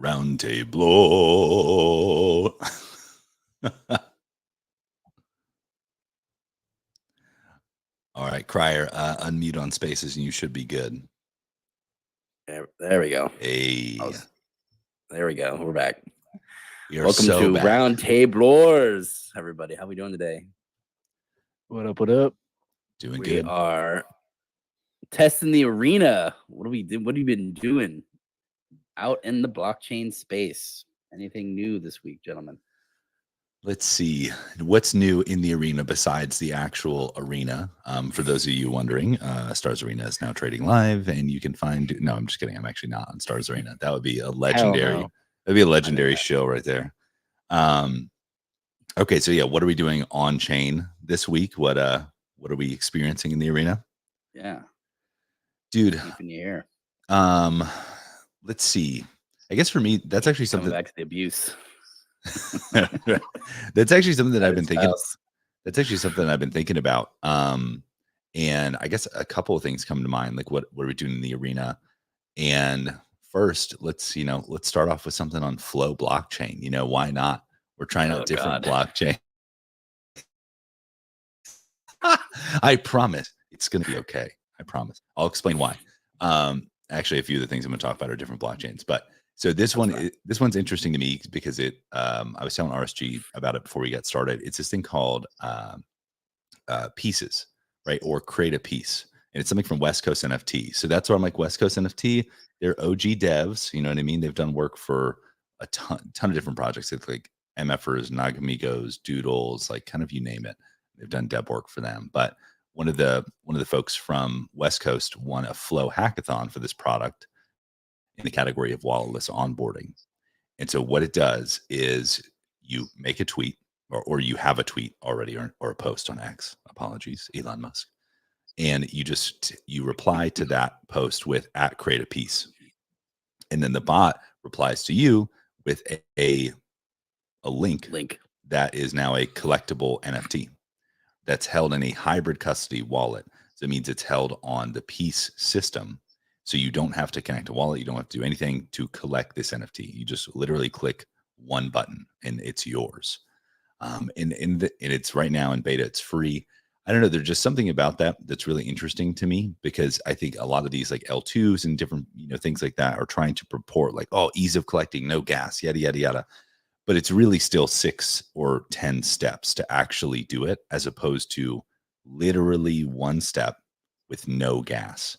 Roundtable. All right, Crier, unmute on Spaces, and you should be good. There we go. Hey, there we go. We're back. Welcome to Roundtabloors, everybody. How we doing today? What up? What up? Doing we good. We are testing the arena. What do we do? What have you been doing out in the blockchain space? Anything new this week, gentlemen? Let's see what's new in the arena besides the actual arena. For those of you wondering, Stars Arena is now trading live, and you can find. No, I'm just kidding. I'm actually not on Stars Arena. That would be a legendary. No. That'd be a legendary show right there. Okay, so yeah, what are we doing on chain this week? What are we experiencing in the arena? Yeah, dude. Keeping you here. Let's see. I guess for me, that's actually something. Coming back to the abuse. That's actually something that I've been thinking. That's actually something I've been thinking about. And I guess a couple of things come to mind, like what are we doing in the arena? And first, let's start off with something on Flow blockchain. Why not? We're trying out different blockchain. I promise it's going to be okay. I promise. I'll explain why. Actually, a few of the things I'm going to talk about are different blockchains, but so this one's interesting to me because I was telling RSG about it before we got started. It's this thing called pieces, right? Or create a piece. And it's something from West Coast NFT. So that's why I'm like, West Coast NFT, they're OG devs. You know what I mean? They've done work for a ton of different projects. It's like MFers, Nagamigos, Doodles, like kind of you name it. They've done dev work for them. But one of the folks from West Coast won a Flow hackathon for this product in the category of walletless onboarding. And so what it does is you make a tweet or you have a tweet already or a post on X. Apologies, Elon Musk. And you reply to that post with @create a piece. And then the bot replies to you with a link that is now a collectible NFT that's held in a hybrid custody wallet. So it means it's held on the piece system. So you don't have to connect a wallet. You don't have to do anything to collect this NFT. You just literally click one button and it's yours. And it's right now in beta. It's free. I don't know. There's just something about that that's really interesting to me because I think a lot of these like L2s and different things like that are trying to purport like, oh, ease of collecting, no gas, yada yada yada. But it's really still 6 or 10 steps to actually do it, as opposed to literally one step with no gas.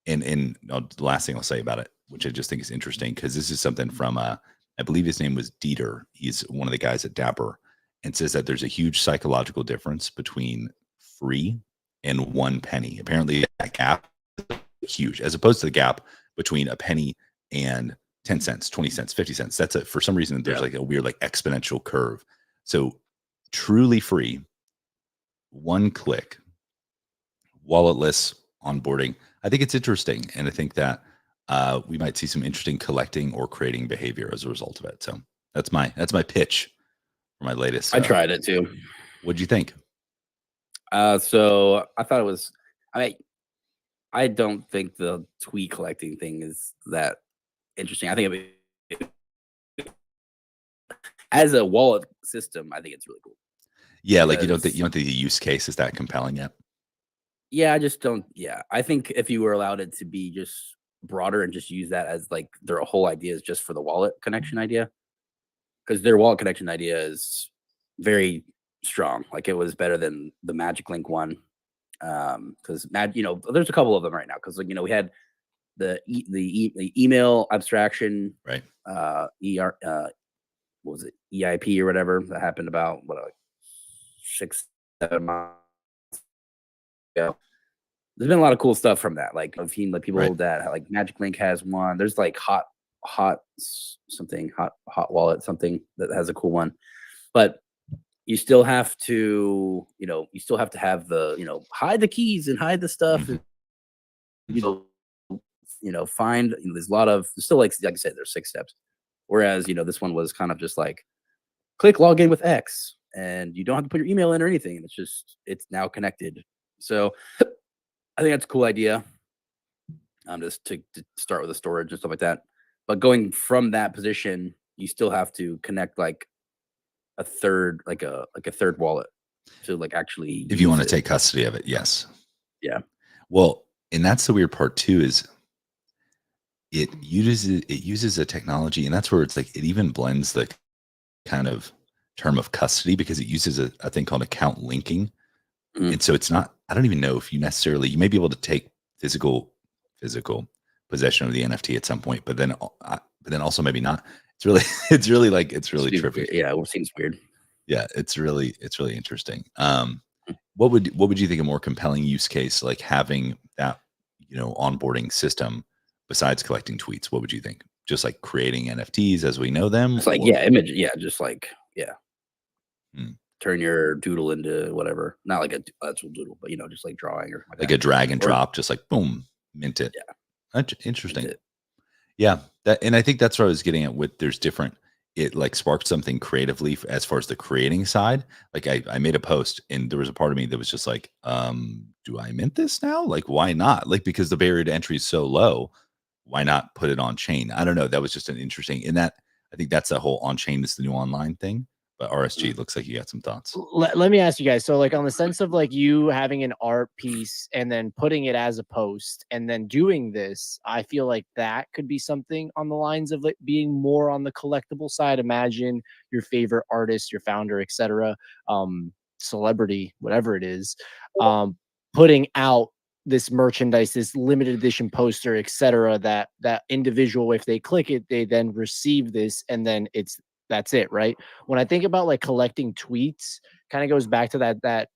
And the last thing I'll say about it, which I just think is interesting, because this is something from I believe his name was Dieter. He's one of the guys at Dapper, and says that there's a huge psychological difference between free and 1 penny. Apparently that gap is huge, as opposed to the gap between a penny and 10 cents, 20 cents, 50 cents. That's it. For some reason, there's like a weird like exponential curve. So truly free, 1 click, walletless onboarding. I think it's interesting. And I think that we might see some interesting collecting or creating behavior as a result of it. So that's my pitch for my latest. I tried it too. What'd you think? So I thought it was, I don't think the tweet collecting thing is that interesting. I think as a wallet system, I think it's really cool. Yeah, like you don't think the use case is that compelling yet? Yeah, I just don't. Yeah, I think if you were allowed it to be just broader and just use that as like their whole idea is just for the wallet connection idea, because their wallet connection idea is very strong. Like it was better than the Magic Link one, because there's a couple of them right now. Because we had the email abstraction, right? What was it, EIP or whatever that happened about 6-7 months ago. There's been a lot of cool stuff from that. Like I've seen people that like Magic Link has one. There's like hot wallet something that has a cool one, but you still have to have the hide the keys and hide the stuff. And, find there's a lot of still like I said, there's 6 steps. Whereas, this one was kind of just like click log in with X and you don't have to put your email in or anything. It's now connected. So I think that's a cool idea. Just to start with the storage and stuff like that. But going from that position, you still have to connect like a third, like a third wallet to like actually. If you use want to it. take custody of it, yes. Yeah. Well, and that's the weird part too, is it uses a technology, and that's where it's like it even blends the kind of term of custody, because it uses a thing called account linking. Mhm. And so it's not, I don't even know if you may be able to take physical possession of the NFT at some point, but then also maybe not. It's really it's really trippy. Weird. Yeah, it seems weird. Yeah, it's really interesting. What would you think a more compelling use case, like having that, onboarding system besides collecting tweets? What would you think? Just like creating NFTs as we know them? It's like, or- yeah, image. Yeah, just like, yeah. Hmm. Turn your doodle into whatever. Not like a actual doodle, but just like drawing or like a drag and Or- drop, just like boom, mint it. Yeah. That's interesting. That's it. Yeah, and I think that's what I was getting at with there's different. It like sparked something creatively as far as the creating side. Like I made a post and there was a part of me that was just like, do I mint this now? Like, why not? Like, because the barrier to entry is so low, why not put it on chain? I don't know. That was just an interesting, in that I think that's the whole on chain is the new online thing. But RSG, looks like you got some thoughts. Let me ask you guys. So, like, on the sense of like you having an art piece and then putting it as a post and then doing this, I feel like that could be something on the lines of like being more on the collectible side. Imagine your favorite artist, your founder, etc., celebrity, whatever it is, putting out this merchandise, this limited edition poster, etc. That individual, if they click it, they then receive this, and then that's it, right? When I think about like collecting tweets, kind of goes back to that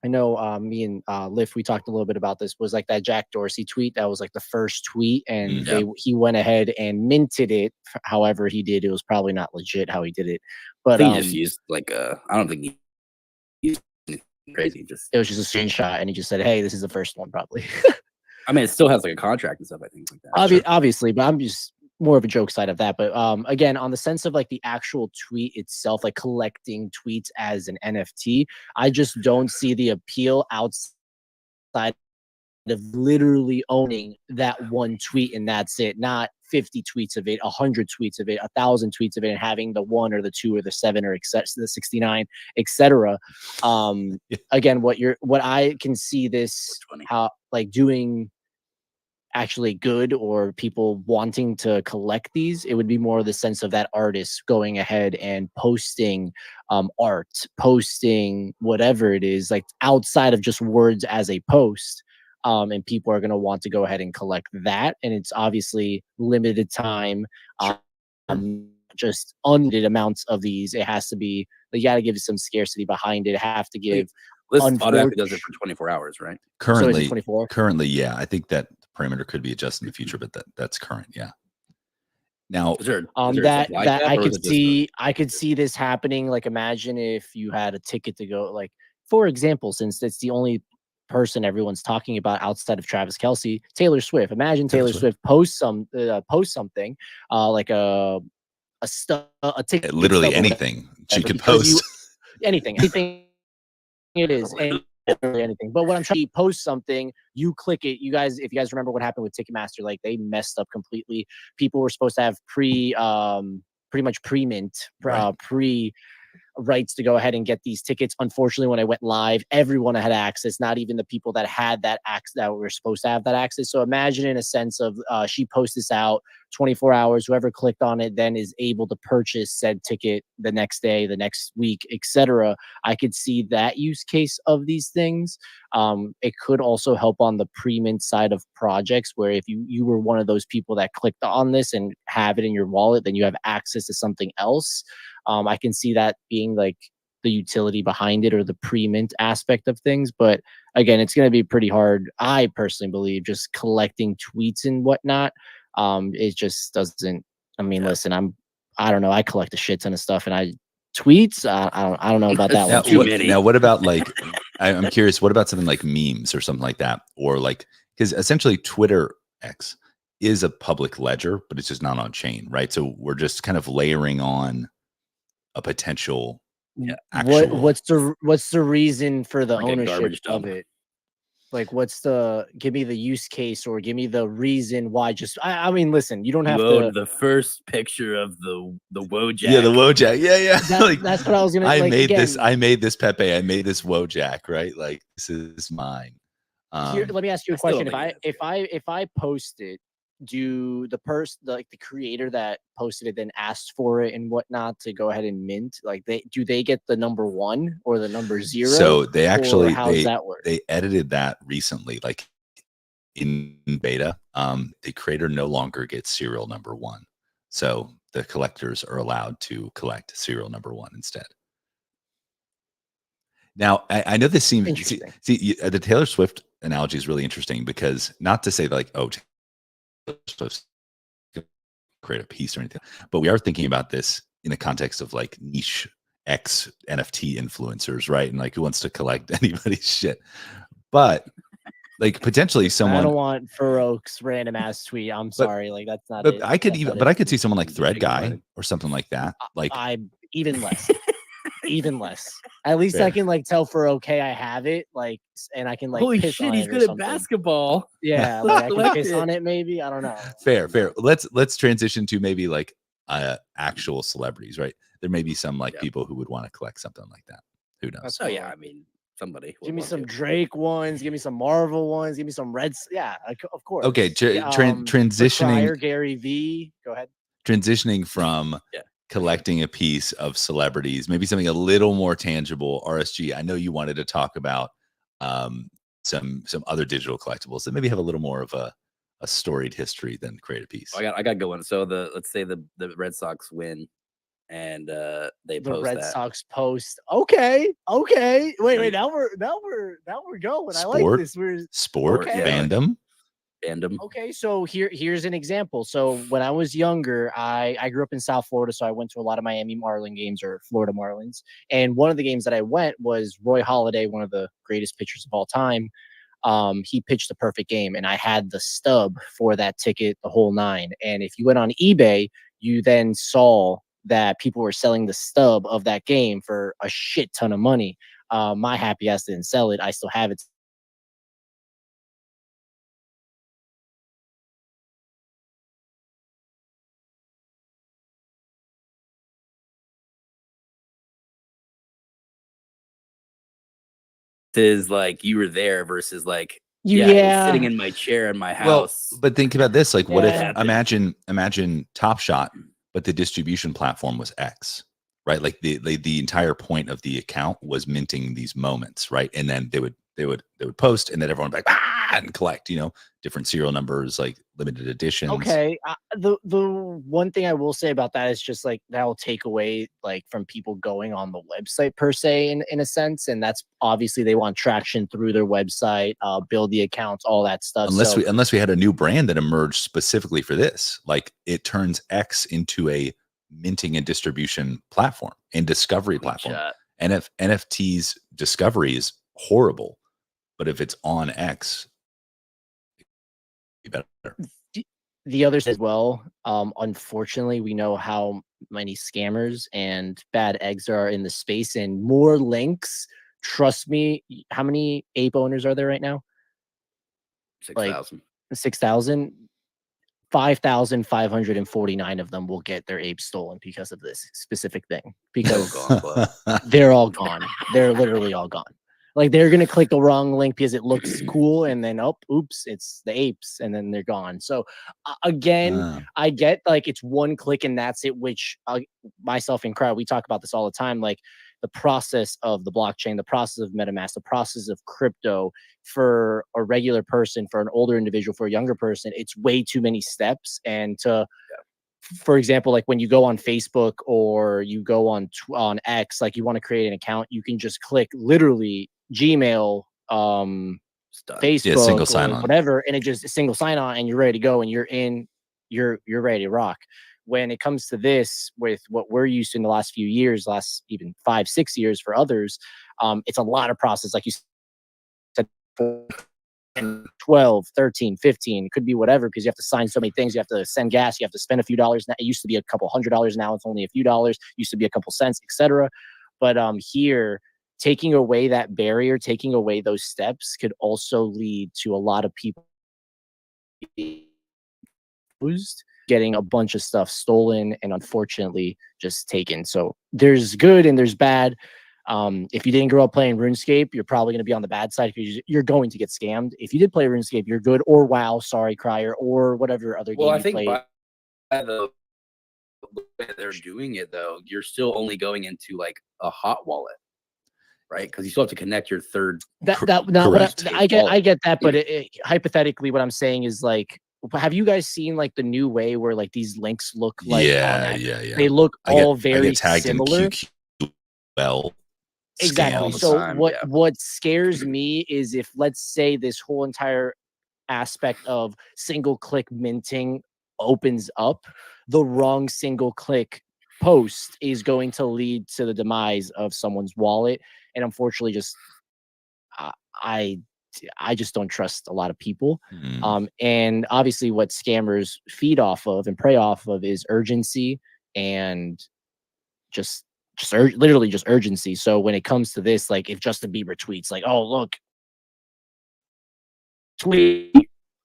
I know me and Liff, we talked a little bit about this, was like that Jack Dorsey tweet that was like the first tweet, and he went ahead and minted it. However he did, it was probably not legit how he did it, but he just used like I don't think he used anything crazy. It was just a screenshot, and he just said, "Hey, this is the first one, probably." I mean, it still has like a contract and stuff, I think, like that. Obviously, but I'm just more of a joke side of that. But again, on the sense of like the actual tweet itself, like collecting tweets as an NFT, I just don't see the appeal outside of literally owning that one tweet and that's it, not 50 tweets of it, 100 tweets of it, 1,000 tweets of it, and having the 1 or the 2 or the 7 or the 69, etc. Again, what I can see this how like doing actually good, or people wanting to collect these, it would be more of the sense of that artist going ahead and posting art, posting whatever it is, like outside of just words as a post. And people are going to want to go ahead and collect that. And it's obviously limited time, just unlimited amounts of these. It has to be, you got to give some scarcity behind it. Have to give. This automatically does it for 24 hours, right? Currently, so 24? Currently, yeah. I think that the parameter could be adjusted in the future, but that's current, yeah. Now, is there that I or could see, I could see this happening. Like, imagine if you had a ticket to go, like, for example, since it's the only person everyone's talking about outside of Travis Kelce, Taylor Swift. Imagine Taylor Swift posts something, like a ticket, literally anything she could post. anything it is. Anything. But what I'm trying to post something, you click it. You guys, if you guys remember what happened with Ticketmaster, like they messed up completely. People were supposed to have pretty much pre-mint, pre rights to go ahead and get these tickets. Unfortunately, when I went live, everyone had access, not even the people that had that access, that were supposed to have that access. So imagine, in a sense of she posts this out 24 hours, whoever clicked on it then is able to purchase said ticket the next day, the next week, etc. I could see that use case of these things. It could also help on the pre-mint side of projects, where if you were one of those people that clicked on this and have it in your wallet, then you have access to something else. I can see that being like the utility behind it, or the pre-mint aspect of things. But again, it's going to be pretty hard, I personally believe, just collecting tweets and whatnot. It just doesn't. I mean, listen, I don't know. I collect a shit ton of stuff, and tweets. I don't know about that one. Too many. Now, what about like? I'm curious. What about something like memes or something like that, or like, because essentially Twitter X is a public ledger, but it's just not on chain, right? So we're just kind of layering on a potential. What's the reason for the like ownership of it? Like, give me the use case or give me the reason why. Just, I mean, listen, you don't have You to. owed the first picture of the Wojak. Yeah, the Wojak. Yeah. That's what I was gonna. I like, made again, this. I made this Pepe. I made this Wojak. Right. Like this is mine. Here, let me ask you a I still question. don't think If I post it, do the creator that posted it then asked for it and whatnot to go ahead and mint? Like do they get the number 1 or the number 0? So they actually how does that work? they edited that recently, like in beta. The creator no longer gets serial number 1, so the collectors are allowed to collect serial number 1 instead. Now, I know this seems Interesting. The Taylor Swift analogy is really interesting because not to say like, oh, Taylor Swift's gonna create a piece or anything, but we are thinking about this in the context of like niche X NFT influencers, right? And like who wants to collect anybody's shit, but like potentially someone. I don't want Farouk's random ass tweet. I'm sorry, like that's not. But it. I could That's even, not but it I could for see me. someone like Thread Big Guy one. or something like that. Like I even less. Even less. At least I can like tell Farouk, hey, I have it, like, and I can like Holy piss shit, on he's it or good at something. basketball. Yeah, like I can Collect piss it. on it, maybe. I don't know. fair. Let's transition to maybe like actual celebrities, right? There may be some like people who would want to collect something like that. Who knows? That's Oh yeah, fine. I mean somebody. Give me some Drake ones. Give me some Marvel ones. Give me some Reds. Yeah, of course. Okay, For transitioning. Crier, Gary V. Go ahead. Transitioning from collecting a piece of celebrities, maybe something a little more tangible. RSG, I know you wanted to talk about some other digital collectibles that maybe have a little more of a storied history than create a piece. I got going. So let's say the Red Sox win, and they The post Red that. Sox post. Okay. Wait. Now we're going. I like this. We're sport fandom. Okay, so here's an example. So when I was younger, I grew up in South Florida, so I went to a lot of Miami Marlin games or Florida Marlins. And one of the games that I went was Roy Halladay, one of the greatest pitchers of all time. He pitched a perfect game, and I had the stub for that ticket, the whole 9. And if you went on eBay, you then saw that people were selling the stub of that game for a shit ton of money. My happy ass didn't sell it. I still have it. Is like you were there versus like sitting in my chair in my house. Well, but think about this: like, what if happened. imagine Top Shot, but the distribution platform was X, right? Like the entire point of the account was minting these moments, right? And then they would post, and then everyone would be like and collect, different serial numbers, like limited editions. Okay, the one thing I will say about that is just like that'll take away like from people going on the website per se in a sense, and that's obviously they want traction through their website, build the accounts, all that stuff. Unless we had a new brand that emerged specifically for this, like it turns X into a minting and distribution platform and discovery platform. And if NFTs discovery is horrible, but if it's on X, better. The others as well. Unfortunately, we know how many scammers and bad eggs there are in the space, and more links. Trust me. How many ape owners are there right now? 6,000. 6,000. 5,549 of them will get their apes stolen because of this specific thing. Because they're all gone. They're literally all gone. Like they're gonna click the wrong link because it looks cool, and then oops, it's the apes, and then they're gone. So again, I get like it's one click and that's it. Which myself and Crowd, we talk about this all the time. Like the process of the blockchain, the process of MetaMask, the process of crypto for a regular person, for an older individual, for a younger person, it's way too many steps. And for example, like when you go on Facebook or you go on X, like you want to create an account, you can just click literally Gmail, Facebook, single sign on, whatever, and it just a single sign on, and you're ready to go, and you're ready to rock. When it comes to this, with what we're used to in the last few years, last even 5-6 years for others, it's a lot of process, like you said, 12, 13, 15, it could be whatever, because you have to sign so many things. You have to send gas, you have to spend a few dollars. It used to be a couple $100s, now it's only a few dollars, used to be a couple cents, etc. But here taking away that barrier, taking away those steps could also lead to a lot of people getting a bunch of stuff stolen and unfortunately just taken. So there's good and there's bad. If you didn't grow up playing RuneScape, you're probably going to be on the bad side because you're going to get scammed. If you did play RuneScape, you're good. Or WoW, sorry, Crier, or whatever other game Well, I you think played. by the way they're doing it, though, you're still only going into like a hot wallet, right? Because you still have to connect your third. I get that, but hypothetically, what I'm saying is like, have you guys seen like the new way where like these links look like? Yeah. They look all very tagged similar. in QQL. Exactly. Scams. So what scares me is if, let's say, this whole entire aspect of single click minting opens up, the wrong single click post is going to lead to the demise of someone's wallet. And unfortunately, just I just don't trust a lot of people. And obviously what scammers feed off of and prey off of is urgency and literally just urgency. So when it comes to this, like if Justin Bieber tweets like, oh, look, tweet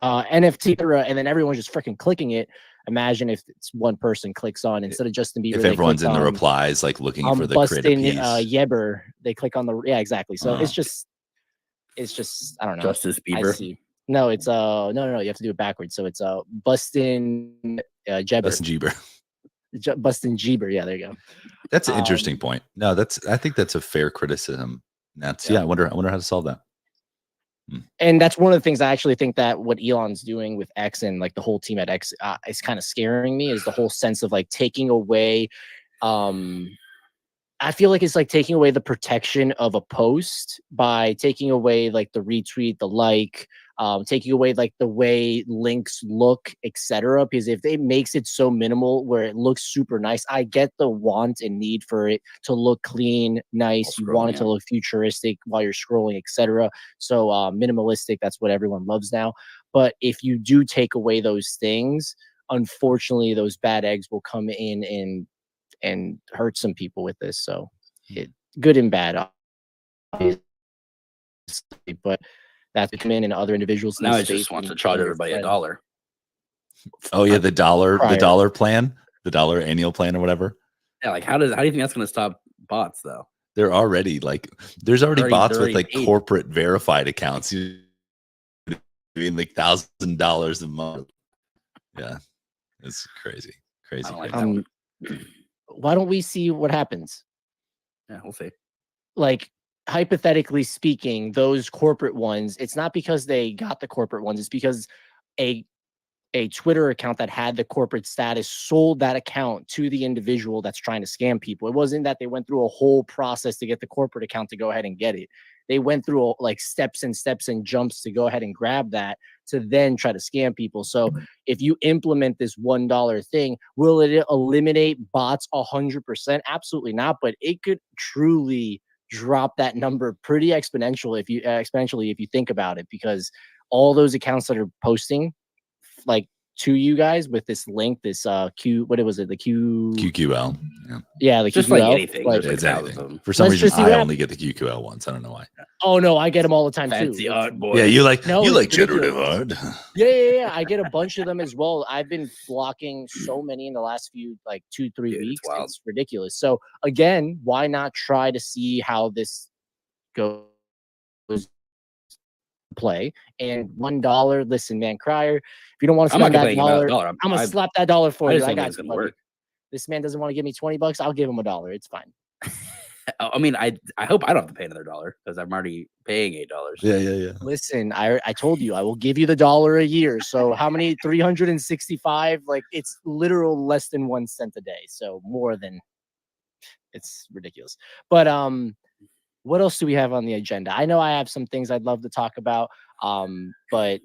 NFT, and then everyone's just freaking clicking it. Imagine if it's one person clicks on instead of Justin Bieber. If everyone's in the replies, like looking for the busting creative piece. Yeber, they click on the exactly. So it's just I don't know. Justice Bieber. No, it's no. You have to do it backwards. So it's busting Jeber. Busting Jeber. Busting Jeber. Yeah, there you go. That's an interesting point. No, I think that's a fair criticism. That's I wonder how to solve that. And that's one of the things I actually think that what Elon's doing with X and like the whole team at X is kind of scaring me, is the whole sense of like taking away. I feel like it's like taking away the protection of a post by taking away like the retweet, the like, taking away like the way links look, etc. Because if it makes it so minimal where it looks super nice, I get the want and need for it to look clean, nice. You want it to look futuristic while you're scrolling, etc. So minimalistic, that's what everyone loves now. But if you do take away those things, unfortunately, those bad eggs will come in and hurt some people with this. So good and bad, obviously, but that's come in and other individuals. Now I just want to charge everybody $1. Oh yeah, the dollar plan, the dollar annual plan or whatever. Yeah, like how do you think that's going to stop bots though? They're already like there's already bots with like corporate verified accounts, like $1,000 a month. Yeah, it's crazy. Why don't we see what happens? Yeah, we'll see. Like, hypothetically speaking, those corporate ones, it's not because they got the corporate ones, it's because a Twitter account that had the corporate status sold that account to the individual that's trying to scam people. It wasn't that they went through a whole process to get the corporate account to go ahead and get it. They went through like steps and jumps to go ahead and grab that to then try to scam people. So if you implement this $1 thing, will it eliminate bots 100%? Absolutely not. But it could truly drop that number pretty exponentially if you think about it, because all those accounts that are posting like to you guys with this link, this QQL. Yeah, like just QQL, like anything. Like, it's anything. For some reason, I only get the QQL ones. I don't know why. Oh no, I get them all the time Fancy too. art, boy. Yeah, you like generative art. Yeah. I get a bunch of them as well. I've been blocking so many in the last few 2-3 weeks. It's ridiculous. So again, why not try to see how this goes? Play and $1. Listen, man, Crier, if you don't want to spend that $1, I'm gonna slap that $1 for you. I got you, buddy. This man doesn't want to give me $20. I'll give him $1. It's fine. I mean, I hope I don't have to pay another $1 because I'm already paying $8. Yeah. Listen, I told you I will give you the $1 a year. So how many? 365? Like it's literal less than 1 cent a day. So more than, it's ridiculous. But what else do we have on the agenda? I know I have some things I'd love to talk about. But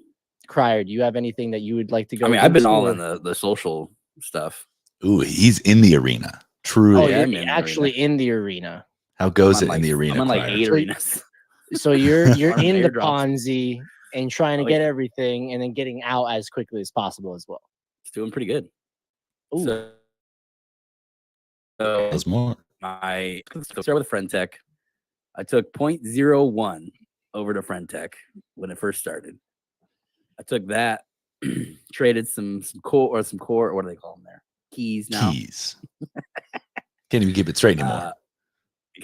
Crier, do you have anything that you would like to go? I mean, I've been all in the social stuff. Ooh, he's in the arena. Truly. Oh, you're actually in the arena. How goes it in the arena? I'm in 8 arenas. So you're in the Ponzi and trying to get everything and then getting out as quickly as possible as well. It's doing pretty good. Ooh. So there's more. Let's start with Friend Tech. I took 0.01 over to Friendtech when it first started. I took that, traded some core, what do they call them there? Keys now. Keys. Can't even keep it straight anymore.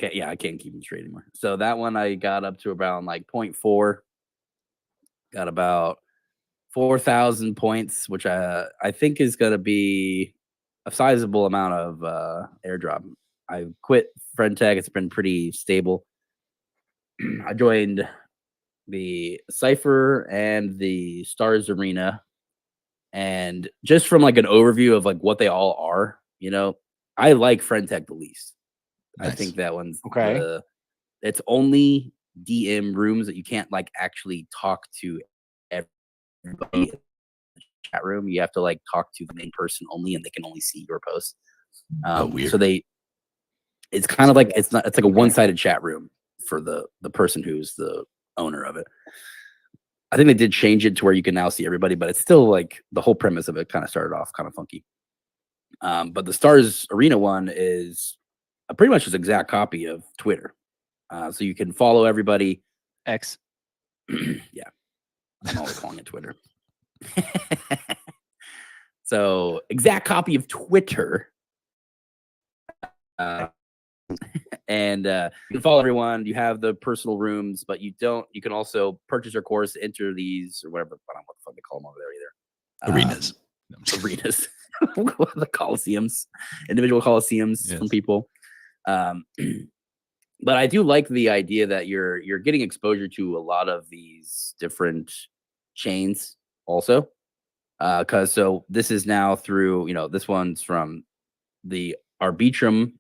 I can't keep them straight anymore. So that one I got up to around like 0.4. Got about 4,000 points, which I think is going to be a sizable amount of airdrop. I quit Friendtech. It's been pretty stable. I joined the Cypher and the Stars Arena. And just from like an overview of like what they all are, I like Friendtech the least. Nice. I think that one's okay. It's only DM rooms that you can't like actually talk to everybody in the chat room. You have to like talk to the main person only, and they can only see your post. Weird. So it's kind of like it's like a one-sided chat room for the person who's the owner of it. I think they did change it to where you can now see everybody, but it's still like the whole premise of it kind of started off kind of funky. But the Stars Arena one is pretty much an exact copy of Twitter. So you can follow everybody. X. Yeah. I'm always calling it Twitter. So exact copy of Twitter. And you can follow everyone. You have the personal rooms, but you can also purchase your course, enter these or whatever. I don't know what the fuck they call them over there either. Arenas. Arenas. The Coliseums, individual Coliseums from people. But I do like the idea that you're getting exposure to a lot of these different chains also. Because so this is now through, this one's from the Arbitrum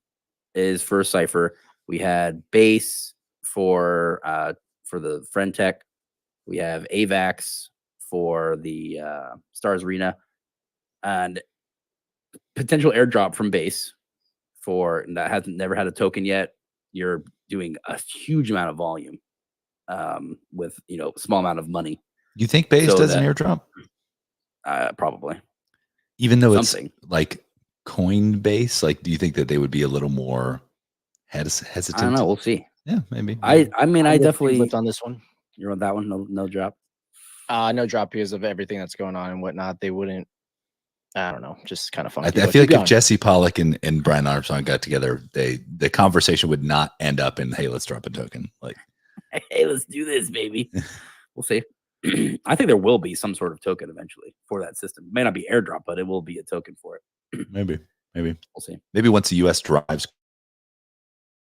is for Cypher. We had Base for the Friendtech. We have AVAX for the Stars Arena, and potential airdrop from Base for that hasn't never had a token yet. You're doing a huge amount of volume with small amount of money. You think Base does an airdrop? Probably. Even though it's like Coinbase, like, do you think that they would be a little more hesitant? I don't know. We'll see. Yeah, maybe. I mean, I definitely flipped on this one. You're on that one. No drop. No drop because of everything that's going on and whatnot. They wouldn't. I don't know. Just kind of funky. I feel like if Jesse Pollock and Brian Armstrong got together, the conversation would not end up in, hey, let's drop a token. Like, hey, let's do this, baby. We'll see. I think there will be some sort of token eventually for that system. It may not be airdrop, but it will be a token for it. Maybe. We'll see. Maybe once the U.S. drives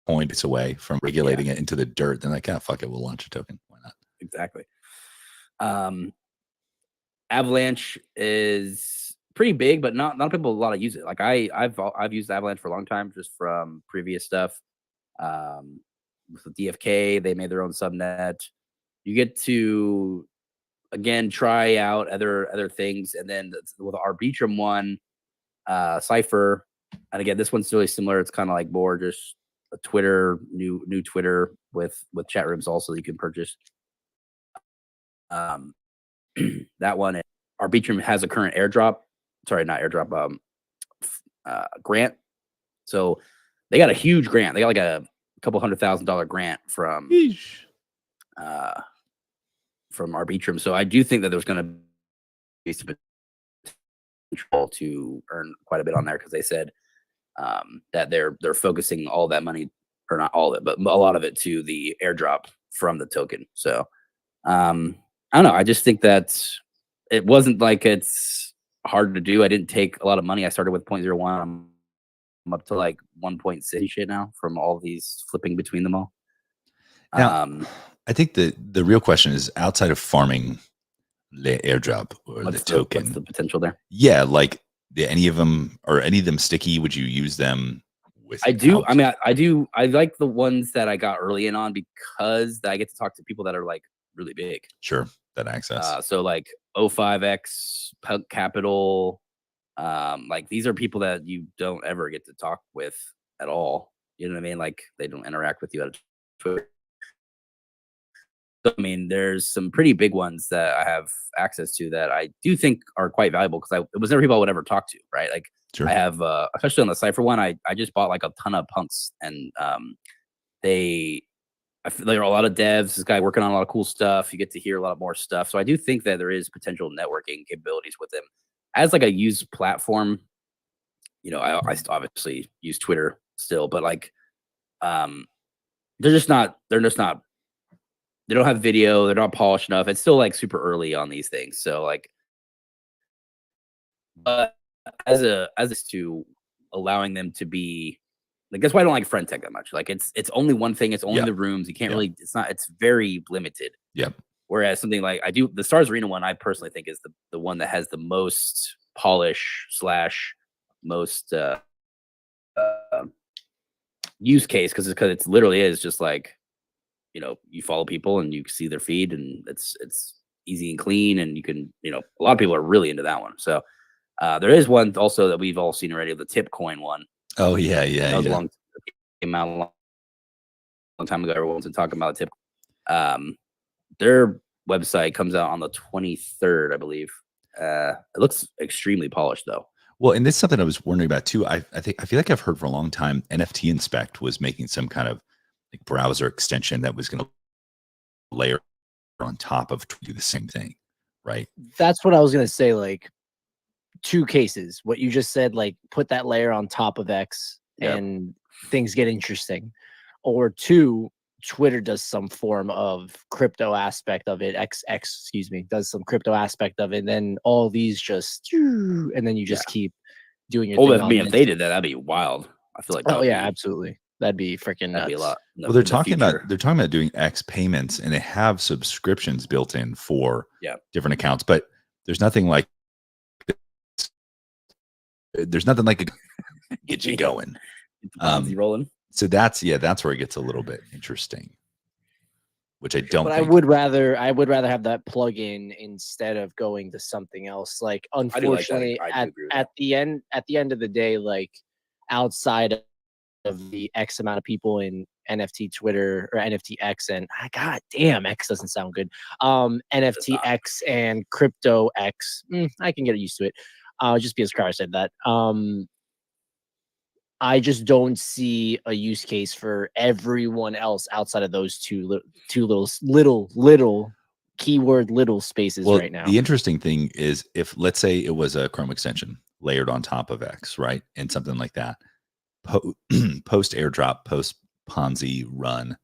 points away from regulating it into the dirt, then like, fuck it, we'll launch a token. Why not? Exactly. Avalanche is pretty big, but not people a lot of use it. Like I've used Avalanche for a long time, just from previous stuff. With DFK, they made their own subnet. You get to again try out other things, and then with the Arbitrum one, Cypher, and again this one's really similar. It's kind of like more just a Twitter, new Twitter with chat rooms also that you can purchase. That one, Arbitrum has a current airdrop. Sorry, not airdrop. Grant. So they got a huge grant. They got like a couple $100,000 grant from Arbitrum. So I do think that there's going to be some control to earn quite a bit on there, because they said that they're focusing all that money, or not all of it, but a lot of it, to the airdrop from the token. So I don't know. I just think that it wasn't like it's hard to do. I didn't take a lot of money. I started with 0.01. I'm up to like 1.6 shit now from all these flipping between them all. Now, I think the real question is, outside of farming the airdrop or the token, what's the potential there? Yeah, like, any of them sticky? Would you use them with? I do. I mean, I do. I like the ones that I got early in on, because I get to talk to people that are like really big. Sure, that access. So like O5X, Capital, like these are people that you don't ever get to talk with at all. You know what I mean? Like, they don't interact with you at Twitter. I mean, there's some pretty big ones that I have access to that I do think are quite valuable, because it was never people I would ever talk to, right? Like, sure. I have, especially on the Cypher one, I just bought like a ton of punks, and they I feel there are a lot of devs. This guy working on a lot of cool stuff. You get to hear a lot more stuff. So I do think that there is potential networking capabilities with him as like a used platform. You know, I obviously use Twitter still, but like, they're just not. They don't have video. They're not polished enough. It's still like super early on these things. So like, but as to allowing them to be like, that's why I don't like friend tech that much. Like it's only one thing. It's only Yep. the rooms. You can't Yep. really. It's very limited. Yep. Whereas something like I do the Stars Arena one, I personally think is the one that has the most polish / most use case because it's literally is just like, you know, you follow people and you see their feed and it's easy and clean and you can, you know, a lot of people are really into that one. So there is one also that we've all seen already, the tip coin one. Oh yeah, That was yeah. long, came out a long time ago. Everyone's been talking about tip. Their website comes out on the 23rd, I believe. It looks extremely polished though. Well, and this is something I was wondering about too. I feel like I've heard for a long time NFT Inspect was making some kind of like browser extension that was going to layer on top of do the same thing, right? That's what I was gonna say. Like, two cases. What you just said, like put that layer on top of X Yep. and things get interesting. Or two, Twitter does some form of crypto aspect of it. Excuse me, does some crypto aspect of it. And then all these just, and then you just keep doing your Oh, thing. I mean, if they did that, that'd be wild. I feel like that Oh would yeah, be, absolutely. That'd be freaking nuts. that'd be a lot. Well, they're talking about doing X payments, and they have subscriptions built in for different accounts, but there's nothing like get you going. Rolling. So that's where it gets a little bit interesting, which I don't. But think. I would rather have that plug-in instead of going to something else. Like, unfortunately, at the end of the day, like outside of the X amount of people in NFT Twitter or NFT X and god damn, X doesn't sound good. NFT X and crypto X, I can get used to it. Just because Car said that. I just don't see a use case for everyone else outside of those two little keyword little spaces right now. The interesting thing is, if let's say it was a Chrome extension layered on top of X, right, and something like that, post airdrop, post Ponzi run,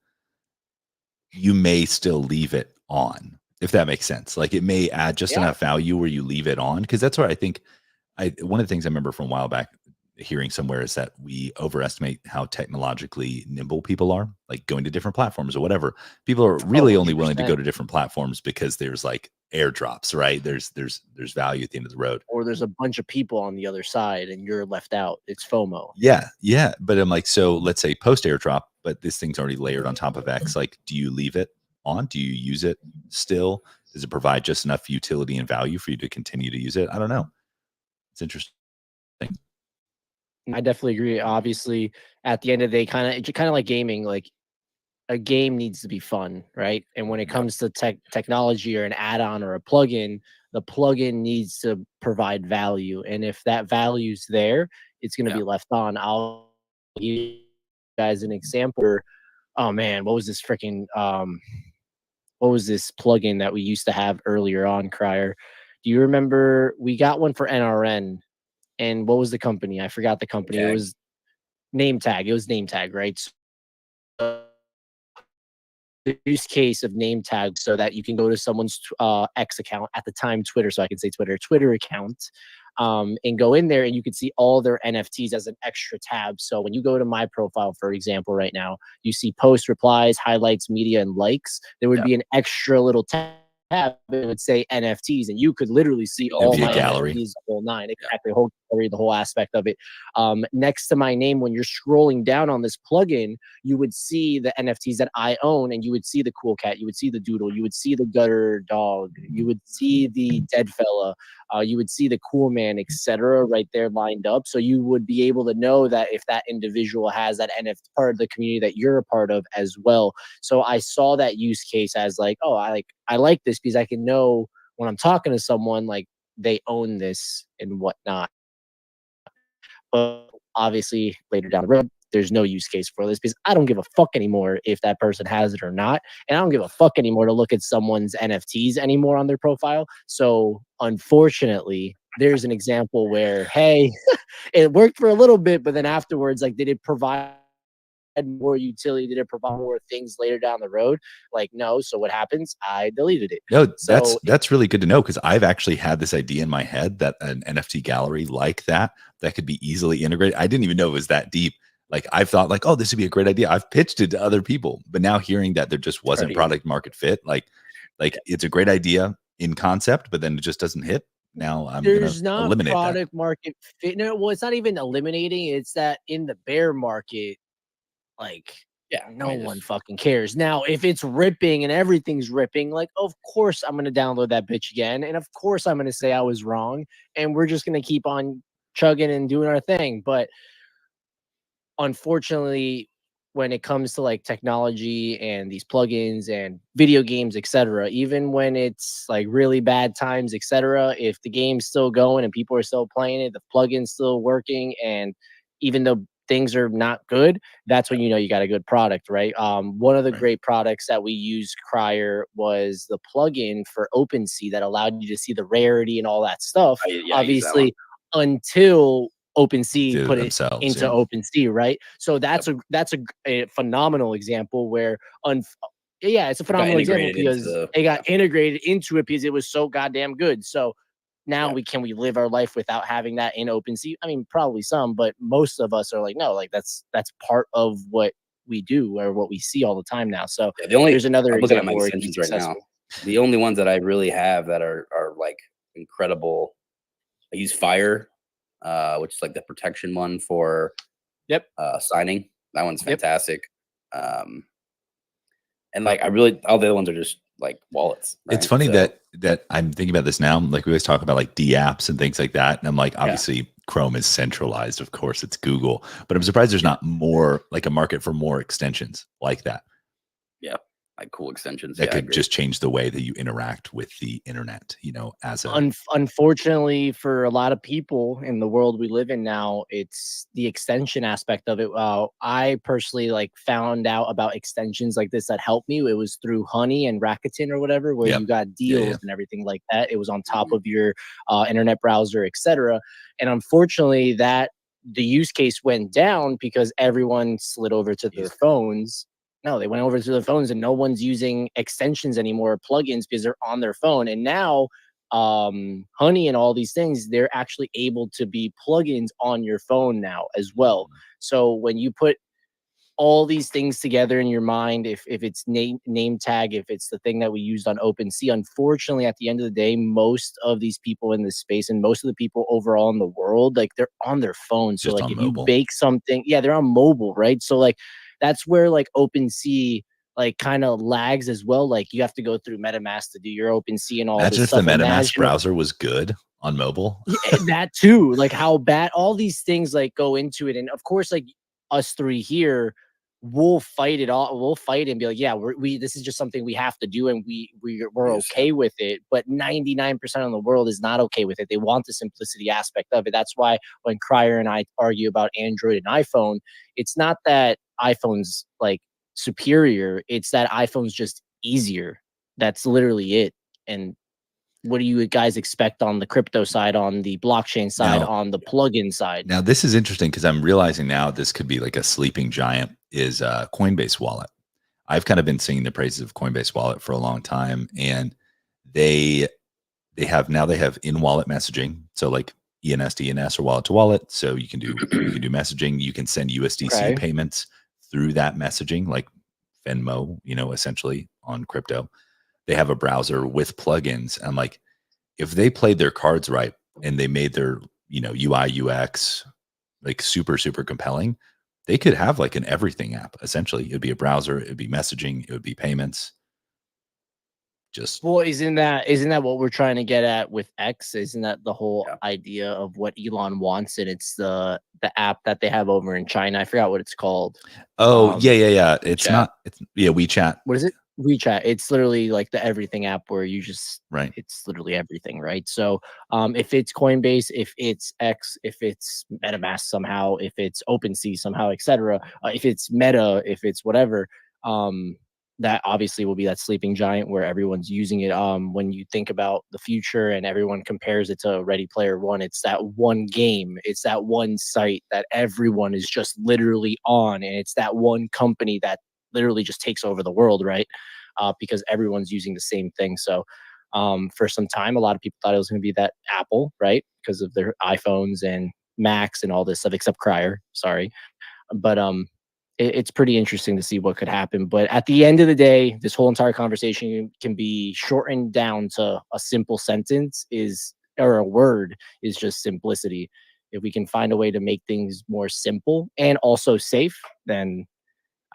you may still leave it on, if that makes sense. Like, it may add just enough value where you leave it on, because that's what I think. One of the things I remember from a while back hearing somewhere is that we overestimate how technologically nimble people are, like going to different platforms or whatever. People are really only willing to go to different platforms because there's like airdrops, right? There's value at the end of the road, or there's a bunch of people on the other side and you're left out. It's FOMO. Yeah. But I'm like, so let's say post airdrop, but this thing's already layered on top of X. Like, do you leave it on? Do you use it still? Does it provide just enough utility and value for you to continue to use it? I don't know. It's interesting. I definitely agree. Obviously, at the end of the day, kind of like gaming, like a game needs to be fun, right? And when it comes to technology or an add-on or a plugin, the plugin needs to provide value. And if that value's there, it's going to be left on. I'll give you guys an example. Oh man, what was this freaking what was this plugin that we used to have earlier on, Crier? Do you remember we got one for NRN? And what was the company? I forgot the company. It was Name Tag. It was Name Tag, right? So, the use case of Name Tag so that you can go to someone's X account, at the time Twitter, so I can say Twitter account, and go in there and you can see all their NFTs as an extra tab. So when you go to my profile, for example, right now, you see posts, replies, highlights, media, and likes. There would be an extra little tab. It would say NFTs, and you could literally see all my gallery. NFTs, the whole nine, exactly, the whole gallery, the whole aspect of it. Next to my name, when you're scrolling down on this plugin, you would see the NFTs that I own, and you would see the cool cat, you would see the doodle, you would see the gutter dog, you would see the dead fella, you would see the cool man, etc., right there lined up. So you would be able to know that if that individual has that NFT part of the community that you're a part of as well. So I saw that use case as like, oh, I like this because I can know when I'm talking to someone, like, they own this and whatnot. But obviously later down the road, there's no use case for this because I don't give a fuck anymore if that person has it or not. And I don't give a fuck anymore to look at someone's NFTs anymore on their profile. So unfortunately, there's an example where, hey, it worked for a little bit, but then afterwards, like, did it provide more utility? Did it provide more things later down the road? Like, no. So what happens? I deleted it. No, So that's really good to know because I've actually had this idea in my head that an NFT gallery like that could be easily integrated. I didn't even know it was that deep. Like I've thought like, oh, this would be a great idea. I've pitched it to other people, but now hearing that there just wasn't product market fit, like it's a great idea in concept, but then it just doesn't hit. Now I'm going to eliminate product market fit. No, well, it's not even eliminating. It's that in the bear market, like, no one fucking cares. Now, if it's ripping and everything's ripping, like, of course I'm going to download that bitch again. And of course I'm going to say I was wrong. And we're just going to keep on chugging and doing our thing. But unfortunately, when it comes to like technology and these plugins and video games, etc., even when it's like really bad times, etc., if the game's still going and people are still playing it, the plugin's still working, and even though things are not good, that's when you know you got a good product, right? One of the great products that we used prior was the plugin for OpenSea that allowed you to see the rarity and all that stuff. Obviously, until OpenSea put it into OpenSea, right? So that's a phenomenal example where it's a phenomenal example because it got integrated into it because it was so goddamn good. So now can we live our life without having that in OpenSea? I mean, probably some, but most of us are like, no, like that's part of what we do or what we see all the time now. So there's another example where it's right now. The only ones that I really have that are like incredible. I use Fire, which is like the protection one for signing. That one's fantastic. And like all the other ones are just like wallets. Right? It's funny that I'm thinking about this now. Like we always talk about like D apps and things like that. And I'm like, obviously Chrome is centralized. Of course it's Google, but I'm surprised there's not more like a market for more extensions like that. Yeah. Like cool extensions that could just change the way that you interact with the internet, you know, as a unfortunately for a lot of people in the world we live in now, it's the extension aspect of it. I personally like found out about extensions like this that helped me. It was through Honey and Rakuten or whatever, where you got deals and everything like that. It was on top of your internet browser, etc. And unfortunately the use case went down because everyone slid over to their phones. No, they went over to their phones and no one's using extensions anymore, plugins, because they're on their phone. And now Honey and all these things, they're actually able to be plugins on your phone now as well. So when you put all these things together in your mind, if it's name tag, if it's the thing that we used on OpenSea, unfortunately, at the end of the day, most of these people in this space and most of the people overall in the world, like they're on their phone. So like if you bake something, they're on mobile, right? So like that's where like OpenSea like kind of lags as well. Like you have to go through MetaMask to do your OpenSea and all this stuff. Imagine if the MetaMask browser was good on mobile. That too, like how bad all these things like go into it. And of course, like us three here, we'll fight it all. We'll fight and be like, we this is just something we have to do, and we're okay with it. But 99% of the world is not okay with it. They want the simplicity aspect of it. That's why when Cryer and I argue about Android and iPhone, it's not that iPhone's like superior. It's that iPhone's just easier. That's literally it. And what do you guys expect on the crypto side, on the blockchain side, on the plugin side? Now, this is interesting because I'm realizing now this could be like a sleeping giant is Coinbase Wallet. I've kind of been singing the praises of Coinbase Wallet for a long time, and they have in-wallet messaging. So like ENS to ENS or wallet to wallet. So you can do messaging. You can send USDC payments through that messaging, like Venmo, you know, essentially on crypto. They have a browser with plugins. And I'm like, if they played their cards right and they made their, you know, UI, UX like super, super compelling, they could have like an everything app. Essentially, it'd be a browser, it'd be messaging, it would be payments. Isn't that what we're trying to get at with X? Isn't that the whole idea of what Elon wants? And it's the app that they have over in China. I forgot what it's called. Oh, yeah. It's WeChat. What is it? WeChat. It's literally like the everything app where you just Right. it's literally everything, right? So if it's Coinbase, if it's X, if it's MetaMask somehow, if it's OpenSea somehow, etc., if it's Meta, if it's whatever, that obviously will be that sleeping giant where everyone's using it. When you think about the future and everyone compares it to Ready Player One, it's that one game, it's that one site that everyone is just literally on, and it's that one company that literally just takes over the world, right? Because everyone's using the same thing. So for some time, a lot of people thought it was going to be that Apple, right? Because of their iPhones and Macs and all this stuff, except Crier, sorry. But it's pretty interesting to see what could happen. But at the end of the day, this whole entire conversation can be shortened down to a simple sentence or a word is just simplicity. If we can find a way to make things more simple and also safe, then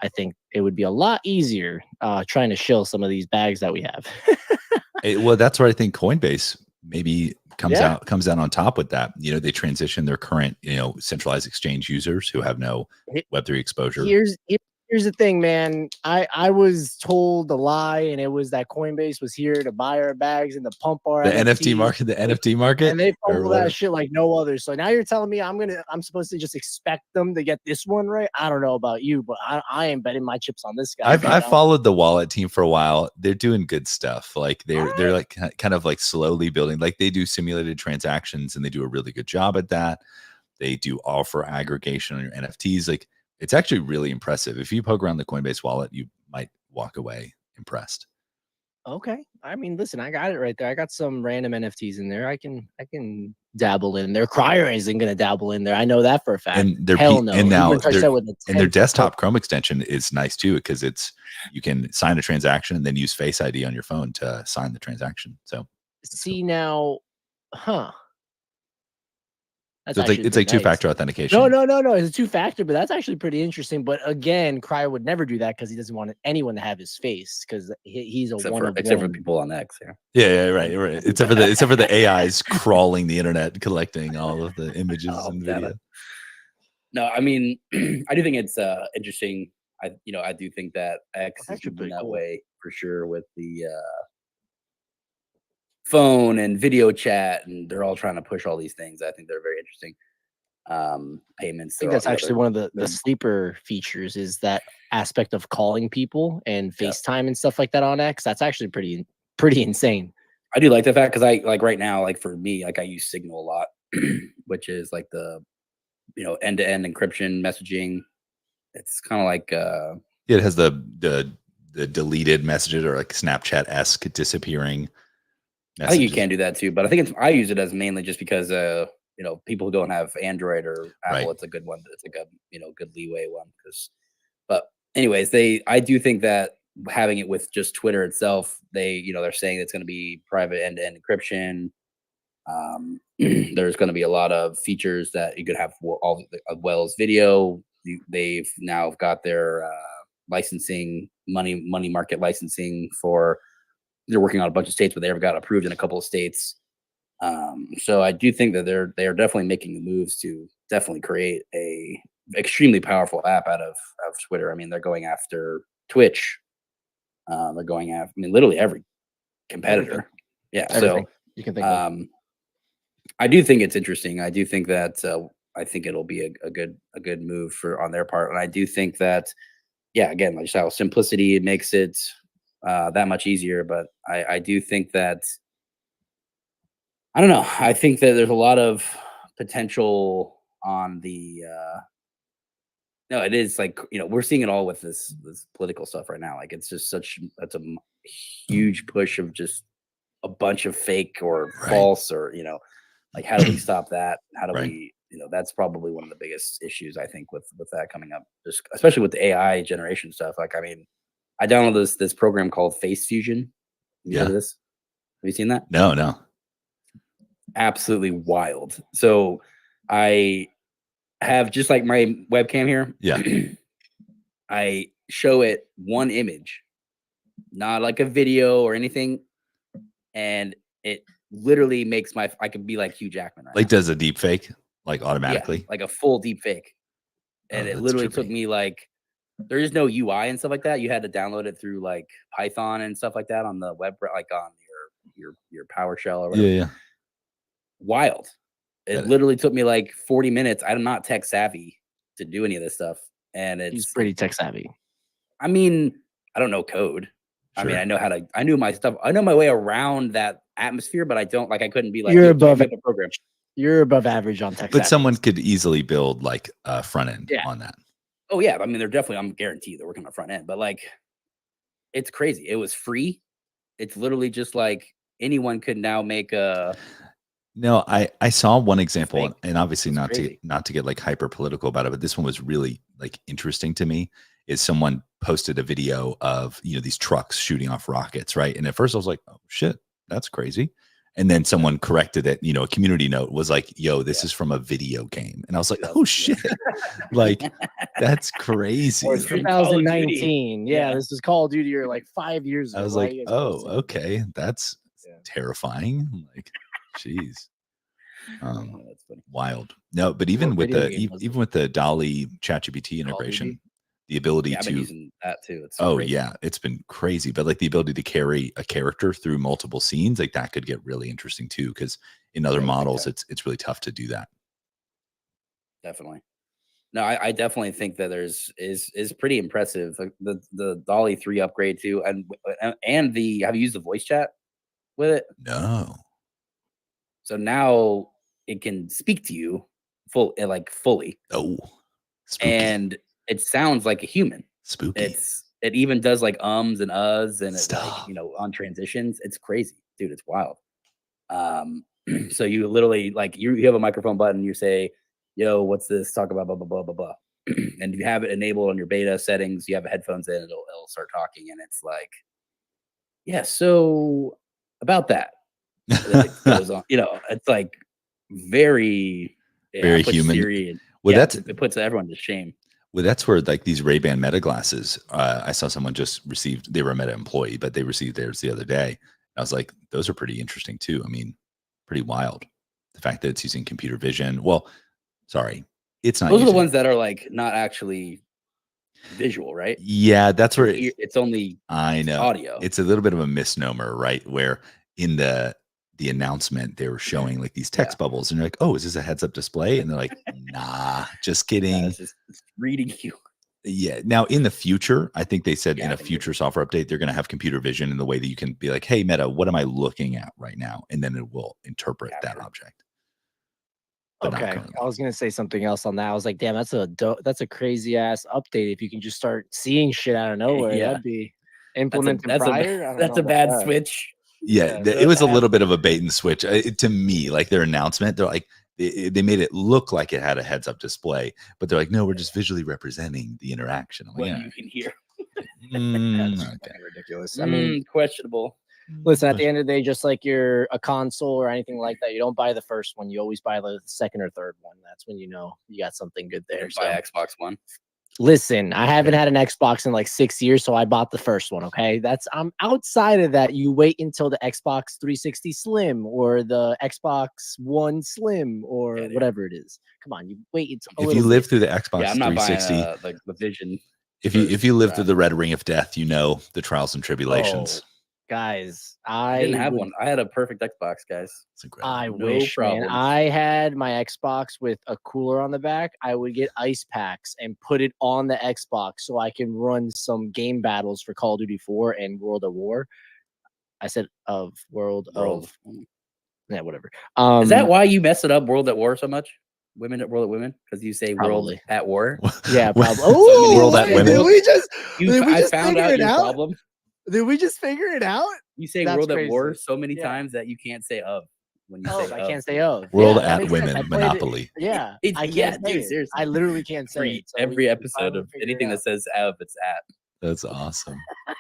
I think it would be a lot easier trying to shill some of these bags that we have. Well, that's where I think Coinbase maybe comes Yeah. out on top with that. You know, they transition their current, centralized exchange users who have no Web3 exposure. Here's the thing, man. I was told a lie, and it was that Coinbase was here to buy our bags and to pump our The NFTs. NFT market, and they or fumble whatever. that shit like no other. So now you're telling me I'm supposed to just expect them to get this one right? I don't know about you, but I ain't betting my chips on this guy. I've followed the wallet team for a while. They're doing good stuff. Like they're like kind of like slowly building. Like they do simulated transactions, and they do a really good job at that. They do offer aggregation on your NFTs. Like it's actually really impressive. If you poke around the Coinbase wallet, you might walk away impressed. Okay. I mean, listen, I got it right there. I got some random NFTs in there. I can dabble in there. Crier isn't gonna dabble in there. I know that for a fact. And their Hell no. and now their their desktop Chrome extension is nice too, because you can sign a transaction and then use Face ID on your phone to sign the transaction. So see now, huh? That's so it's like two-factor authentication. No. It's a two-factor, but that's actually pretty interesting. But again, Crier would never do that because he doesn't want anyone to have his face because he's except for people on X. Yeah, right. Except for the AIs crawling the internet, collecting all of the images and video. No, I mean, I do think it's interesting. I do think that X is moving that way for sure with the phone and video chat, and they're all trying to push all these things. I think they're very interesting. Payments. I think that's actually one of the sleeper features is that aspect of calling people and FaceTime and stuff like that on X. That's actually pretty insane. I do like the fact because I like right now, like for me, like I use Signal a lot, which is like the end-to-end encryption messaging. It's kind of like it has the deleted messages or like Snapchat-esque disappearing messages. I think you can do that too, but I think I use it as mainly just because people who don't have Android or Apple, right. It's a good one. It's like a good leeway one. But anyways, I do think that having it with just Twitter itself, they're saying it's going to be private end-to-end encryption. There's going to be a lot of features that you could have as well as video. They've now got their licensing money market licensing for. They're working on a bunch of states, but they ever got approved in a couple of states. So I do think that they are definitely making the moves to definitely create a extremely powerful app out of Twitter. I mean, they're going after Twitch. They're going after, literally every competitor. Everything. Yeah. Everything so you can think of. I do think it's interesting. I do think that I think it'll be a good move on their part, and I do think that again, like how simplicity it makes it that much easier. But I do think that I don't know. I think that there's a lot of potential on the. No, it is like we're seeing it all with this political stuff right now. Like it's just that's a huge push of just a bunch of fake or false or like how do we stop that? How do we that's probably one of the biggest issues I think with that coming up, just especially with the AI generation stuff. Like I mean, I downloaded this program called Face Fusion. Have you heard of this? Have you seen that? No. Absolutely wild. So I have just like my webcam here. Yeah. I show it one image, not like a video or anything. And it literally makes I could be like Hugh Jackman. Right like now. Does a deep fake like automatically? Yeah, like a full deep fake. And it literally took me like there is no UI and stuff like that. You had to download it through like Python and stuff like that on the web, like on your PowerShell or whatever. Yeah, yeah. Wild. It literally took me like 40 minutes. I'm not tech savvy to do any of this stuff, and He's it's pretty tech savvy. I mean, I don't know code. I mean, Sure. I knew my stuff. I know my way around that atmosphere, but I don't like. I couldn't be like You're "Yo, above make a program. You're above average on tech But savvy. someone could easily build like a front end Yeah. on that. Oh yeah, I mean, they're definitely. I'm guaranteed they're working on the front end, but like, it's crazy. It was free. It's literally just like anyone could now make a. No, I saw one example, Fake. and obviously It's not to get like hyper political about it, but this one was really like interesting to me. Is someone posted a video of these trucks shooting off rockets, right? And at first I was like, oh shit, that's crazy. And then someone corrected it. A community note was like, yo, this is from a video game, and I was like, oh shit, like that's crazy. Or It's from Call of Duty. 2019. Yeah, this was Call of Duty or like 5 years ago. I was Why like, are you guys oh, posting this? okay, that's terrifying. I'm like, jeez. That's funny. Wild. No, but even What with video the game was even it? with the Dolly ChatGPT Call of Duty? integration, the ability Yeah, I've been to using that too. It's oh crazy. yeah, it's been crazy. But like the ability to carry a character through multiple scenes, like that could get really interesting too. Because in other Yeah, big models, time. it's really tough to do that. Definitely. No, I definitely think that is pretty impressive. Like the Dolly 3 upgrade too, and the have you used the voice chat with it? No. So now it can speak to you fully, Oh, spooky. and it sounds like a human. Spooky. It even does like ums and uhs and it Stop. like on transitions. It's crazy, dude. It's wild. So you literally like you have a microphone button. You say, "Yo, what's this? Talk about blah blah blah blah blah." And if you have it enabled on your beta settings, you have headphones in, it'll start talking, and it's like, yeah. So about that, then it goes on. It's like very Very it puts human. Siri and, Well, it puts everyone to shame. Well, that's where like these Ray-Ban Meta glasses. I saw someone just received. They were a Meta employee, but they received theirs the other day. I was like, those are pretty interesting too. I mean, pretty wild. The fact that it's using computer vision. Well, sorry, it's not. Those are the ones that are like not actually visual, right? Yeah, that's where It's only I know audio. It's a little bit of a misnomer, right? Where in the announcement they were showing like these text bubbles, and you're like, oh, is this a heads-up display? And they're like, nah, just kidding. It's just reading you. Yeah. Now, in the future, I think they said in a future software update, they're going to have computer vision in the way that you can be like, hey, Meta, what am I looking at right now? And then it will interpret that object. But okay, I was gonna say something else on that. I was like, damn, that's a crazy ass update. If you can just start seeing shit out of nowhere, that'd be implemented prior. That's a bad switch. Yeah, it was a little bit of a bait and switch to me. Like their announcement, they're like they made it look like it had a heads up display, but they're like, no, we're just visually representing the interaction. I'm like, what you can hear. That's ridiculous. I mean, questionable. Listen, at the end of the day, just like you're a console or anything like that, you don't buy the first one. You always buy the second or third one. That's when you know you got something good there. Buy Xbox One. Listen, I haven't had an Xbox in like 6 years, so I bought the first one. Okay, I'm outside of that. You wait until the Xbox 360 Slim or the Xbox One Slim or whatever it is. Come on, you wait until if you live through the Xbox I'm not 360, buying like the Vision. If you live through the red ring of death, you know the trials and tribulations. Guys, I didn't have one. I had a perfect Xbox, guys. I wish, man. I had my Xbox with a cooler on the back. I would get ice packs and put it on the Xbox so I can run some game battles for Call of Duty 4 and World of War. I said World of yeah, whatever. Is that why you mess it up, World at War, so much? Women at World at Women? Because you say World at War? Yeah, probably. Oh, World at Women. I found out your problem. Did we just figure it out? You say World at War so many times that you can't say of. When you say I can't say of. World at Women, Monopoly. Yeah. I can't say it. Seriously. I literally can't say it. So every episode of anything that says of, it's at. That's awesome.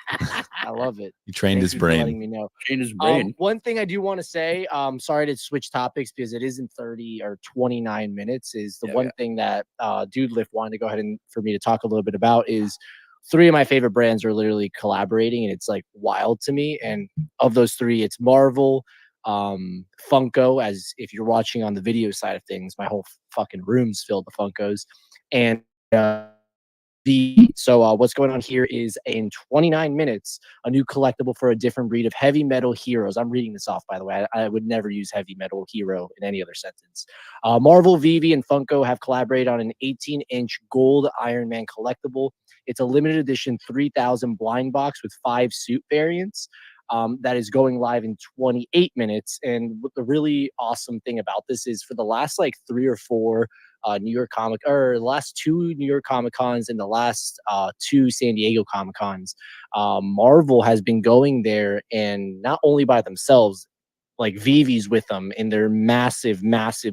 I love it. You trained his brain. Letting me know. Trained his brain. One thing I do want to say, sorry to switch topics because it isn't 30 or 29 minutes, is the one thing that Dude Lift wanted to go ahead and for me to talk a little bit about is 3 of my favorite brands are literally collaborating, and it's like wild to me. And of those 3, it's Marvel, Funko, as if you're watching on the video side of things, my whole fucking room's filled with Funkos, and So what's going on here is in 29 minutes, a new collectible for a different breed of heavy metal heroes. I'm reading this off, by the way. I would never use heavy metal hero in any other sentence. Marvel, Vivi, and Funko have collaborated on an 18-inch gold Iron Man collectible. It's a limited edition 3,000 blind box with 5 suit variants. That is going live in 28 minutes. And what the really awesome thing about this is for the last like 3 or 4 New York the last 2 New York Comic Cons and the last 2 San Diego Comic Cons, Marvel has been going there, and not only by themselves, like Vivi's with them in their massive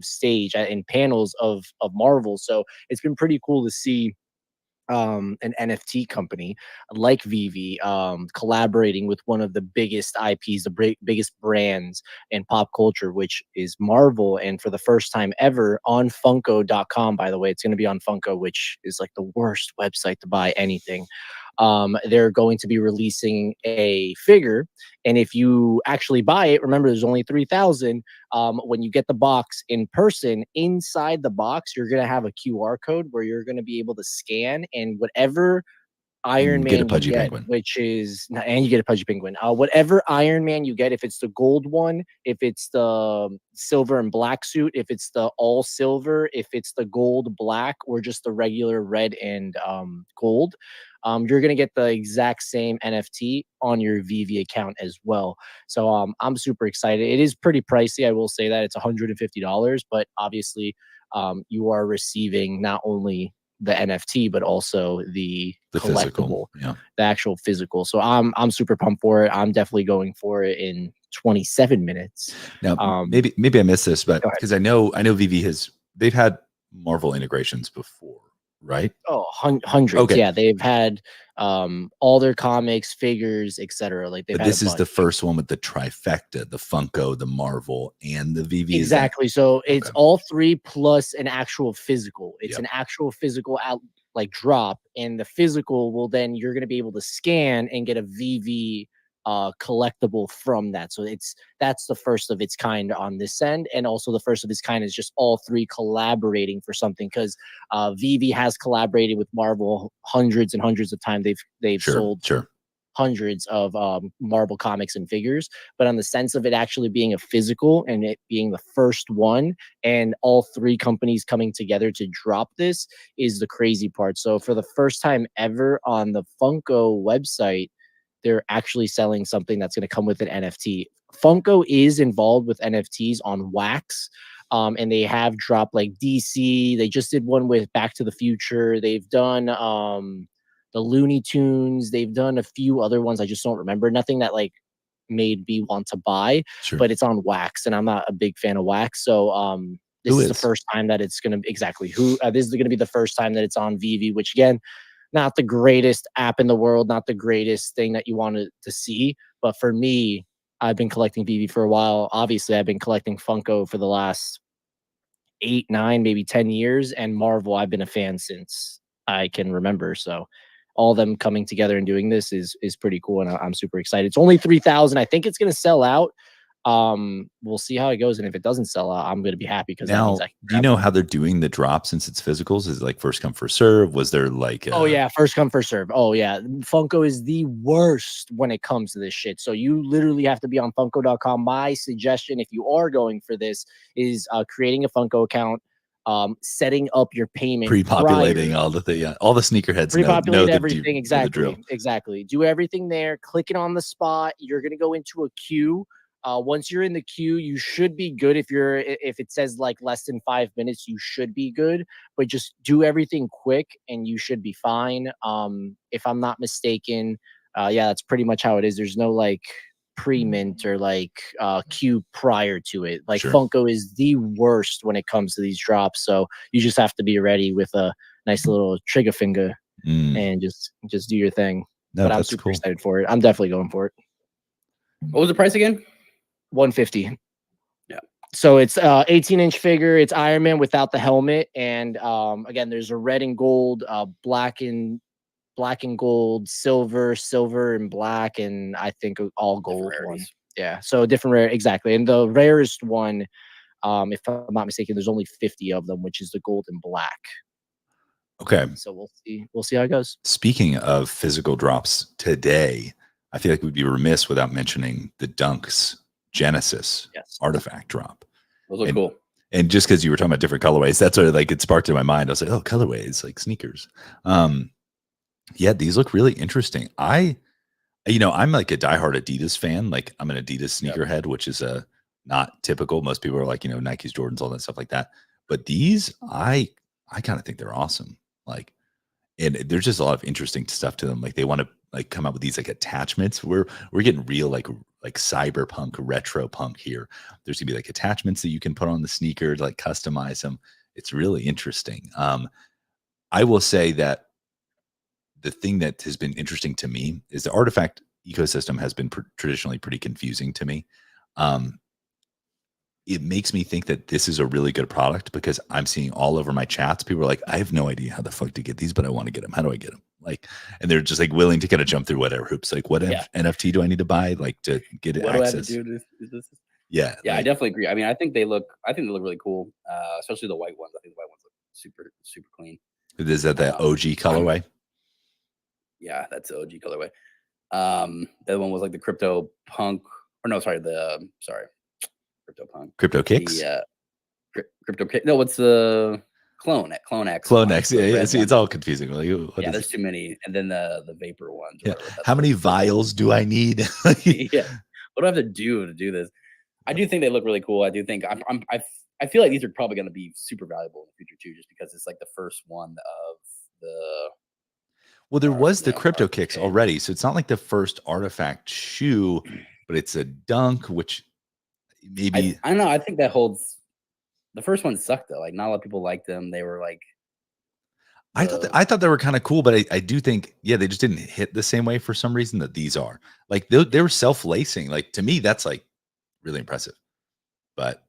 stage in panels of Marvel. So it's been pretty cool to see an NFT company like Vivi collaborating with one of the biggest IPs, the biggest brands in pop culture, which is Marvel. And for the first time ever on Funko.com, by the way, it's going to be on Funko, which is like the worst website to buy anything. They're going to be releasing a figure, and if you actually buy it, remember there's only 3,000. When you get the box in person, inside the box you're going to have a QR code where you're going to be able to scan, and whatever Iron get a Man you pudgy get, penguin. which is, and you get a pudgy penguin. Whatever Iron Man you get, if it's the gold one, if it's the silver and black suit, if it's the all silver, if it's the gold black, or just the regular red and gold, you're gonna get the exact same NFT on your Vivi account as well. So I'm super excited. It is pretty pricey, I will say that. It's $150, but obviously you are receiving not only the NFT, but also the collectible, physical, yeah, the actual physical. So I'm super pumped for it. I'm definitely going for it in 27 minutes. Now, maybe I missed this, but because I know Vivi they've had Marvel integrations before, right? Oh, hundreds. Okay. Yeah, they've had all their comics, figures, etc. Like they've But had this is the first one with the trifecta: the Funko, the Marvel, and the Vivi. Exactly. So it's all 3 plus an actual physical. It's an actual physical drop, and the physical will then you're going to be able to scan and get a Vivi collectible from that. So that's the first of its kind on this end, and also the first of its kind is just all 3 collaborating for something, because Vivi has collaborated with Marvel hundreds and hundreds of times. They've sold hundreds of Marvel comics and figures, but on the sense of it actually being a physical and it being the first one and all 3 companies coming together to drop this is the crazy part. So for the first time ever on the Funko website, they're actually selling something that's going to come with an NFT. Funko is involved with NFTs on Wax. And they have dropped like DC. They just did one with Back to the Future. They've done the Looney Tunes. They've done a few other ones. I just don't remember. Nothing that like made me want to buy, but it's on Wax, and I'm not a big fan of Wax. So this is the first time that it's going to this is going to be the first time that it's on Vivi, which again, not the greatest app in the world, not the greatest thing that you wanted to see. But for me, I've been collecting Vivi for a while. Obviously, I've been collecting Funko for the last 8, 9, maybe 10 years, and Marvel, I've been a fan since I can remember. So all them coming together and doing this is pretty cool, and I'm super excited. It's only 3,000. I think it's going to sell out. We'll see how it goes, and if it doesn't sell out, I'm going to be happy, because that means I can do you know how they're doing the drop since it's physicals? Is it like first come first serve? Was there like oh yeah, first come first serve? Oh yeah, Funko is the worst when it comes to this shit. So you literally have to be on Funko.com. My suggestion, if you are going for this, is creating a Funko account, setting up your payment, pre-populating all the sneakerheads, pre-populate everything. Exactly. Do everything there. Click it on the spot. You're gonna go into a queue. Once you're in the queue, you should be good. If it says like less than 5 minutes, you should be good. But just do everything quick, and you should be fine. If I'm not mistaken, yeah, that's pretty much how it is. There's no like pre-mint or like queue prior to it. Like Funko is the worst when it comes to these drops. So you just have to be ready with a nice little trigger finger and just do your thing. But I'm super excited for it. I'm definitely going for it. What was the price again? 150. Yeah. So it's 18-inch figure. It's Iron Man without the helmet, and again, there's a red and gold, black and gold, silver and black, and I think all gold one. Yeah. So different rare, exactly. And the rarest one, if I'm not mistaken, there's only 50 of them, which is the gold and black. Okay. So we'll see how it goes. Speaking of physical drops today, I feel like we'd be remiss without mentioning the Dunks Genesis artifact drop. Those are cool. And just because you were talking about different colorways, that's sort of like it sparked in my mind. I was like, oh, colorways, like sneakers. Yeah, these look really interesting. I'm like a diehard Adidas fan. Like I'm an Adidas sneakerhead, which is not typical. Most people are like, Nikes, Jordans, all that stuff like that. But these, I kind of think they're awesome. Like, and there's just a lot of interesting stuff to them. Like they want to like come up with these like attachments. We're getting real like cyberpunk retro punk here. There's gonna be like attachments that you can put on the sneakers, like customize them. It's really interesting. I will say that the thing that has been interesting to me is the artifact ecosystem has been traditionally pretty confusing to me. It makes me think that this is a really good product because I'm seeing all over my chats, people are like, I have no idea how the fuck to get these, but I want to get them. How do I get them? Like, and they're just like willing to kind of jump through whatever hoops. Like, what NFT do I need to buy? Like to get it access? What do I have to do? This? Yeah. Yeah, I definitely agree. I mean, I think they look really cool. Especially the white ones. I think the white ones look super, super clean. Is that the OG colorway? Yeah, that's the OG colorway. The other one was like the crypto punk, or no, sorry, crypto punk. Crypto kicks? Crypto kick. No, what's the Clone X? Clone X. Yeah. See, it's all confusing. Like, there's too many. And then the vapor ones. Yeah. How many vials do I need? Yeah. What do I have to do this? I do think they look really cool. I do think I feel like these are probably going to be super valuable in the future too, just because it's like the first one of the. Well, there was the crypto kicks already, so it's not like the first artifact shoe, but it's a dunk, which maybe I don't know. I think that holds. The first one sucked though. Like not a lot of people liked them. They were like. I thought they were kind of cool, but I do think they just didn't hit the same way for some reason that these are. Like they were self-lacing. Like to me, that's like really impressive. But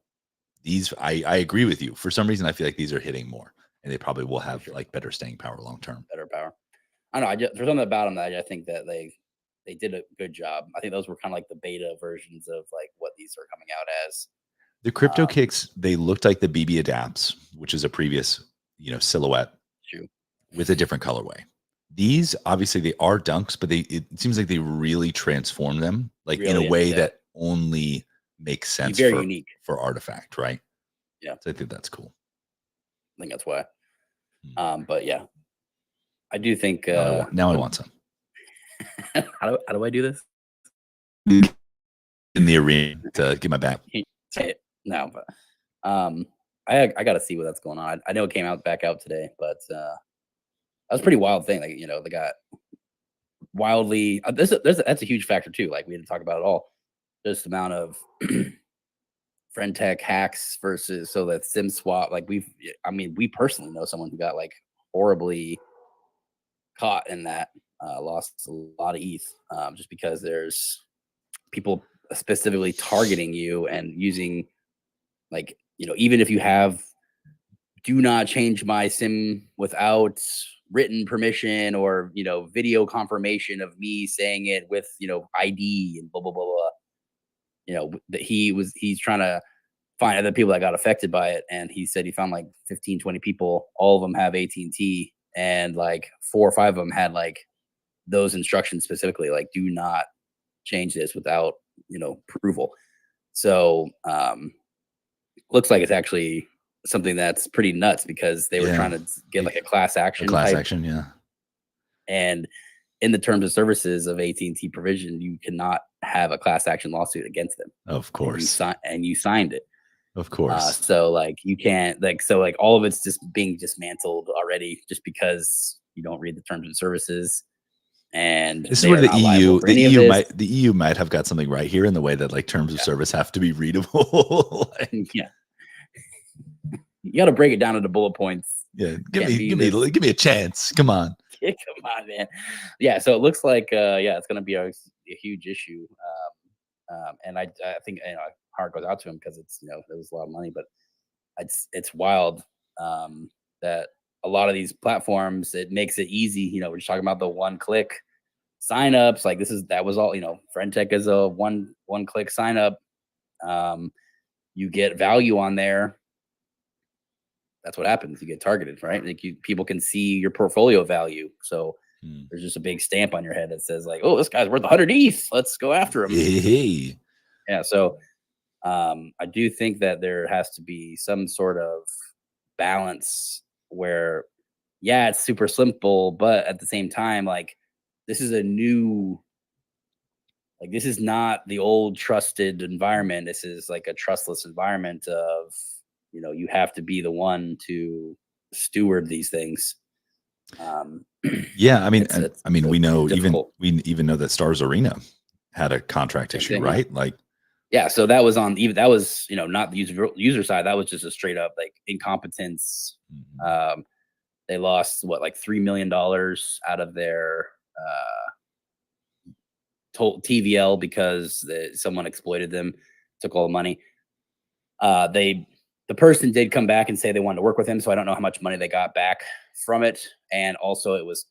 these, I agree with you. For some reason, I feel like these are hitting more, and they probably will have like better staying power long term. Better power. I don't know. There's something about them that I think that they did a good job. I think those were kind of like the beta versions of like what these are coming out as. The crypto kicks, they looked like the BB Adapts, which is a previous silhouette with a different colorway. These obviously they are dunks, but it seems like they really transform them like in a way that only makes sense unique for artifact, right? Yeah, so I think that's cool. I think that's why. But yeah, I do think now I want some. how do I do this? In the arena to get my back. No, but I got to see what's going on. I know it came back out today, but that was a pretty wild thing. Like they got wildly. That's a huge factor too. Like we had to talk about it all. Just the amount of friend tech hacks versus that sim swap. Like we personally know someone who got like horribly caught in that, lost a lot of ETH, just because there's people specifically targeting you and using like, even if you have do not change my sim without written permission or, video confirmation of me saying it with, ID and blah, blah, blah, blah. That he's trying to find other people that got affected by it. And he said he found like 15, 20 people, all of them have AT&T, and like 4 or 5 of them had like those instructions specifically, like do not change this without, approval. So, looks like it's actually something that's pretty nuts because they were trying to get like a class action. Yeah. And in the terms of services of AT&T provision, you cannot have a class action lawsuit against them. Of course. And you signed it. Of course. So like you can't like all of it's just being dismantled already just because you don't read the terms and services. And this is where the EU might have got something right here in the way that like terms of service have to be readable. Yeah. You got to break it down into bullet points. Yeah, give me a chance. Come on. Yeah, come on, man. Yeah, so it looks like it's going to be a huge issue. And I think heart goes out to him because it's there was a lot of money, but it's wild that a lot of these platforms, it makes it easy. We're just talking about the one-click signups. Like that was all. Friend Tech is a one-click sign up. You get value on there. that's what happens. You get targeted, right? Like people can see your portfolio value. So there's just a big stamp on your head that says like, oh, this guy's worth 100 ETH. Let's go after him. Hey. Yeah. So I do think that there has to be some sort of balance where, yeah, it's super simple, but at the same time, like this is this is not the old trusted environment. This is like a trustless environment of, you have to be the one to steward these things. Yeah, I mean, it's we know difficult. we even know that Stars Arena had a contract issue, thing, right? Like, yeah, so that was not the user side. That was just a straight up like incompetence. They lost like $3 million out of their TVL because someone exploited them, took all the money. The person did come back and say they wanted to work with him, so I don't know how much money they got back from it. And also, it was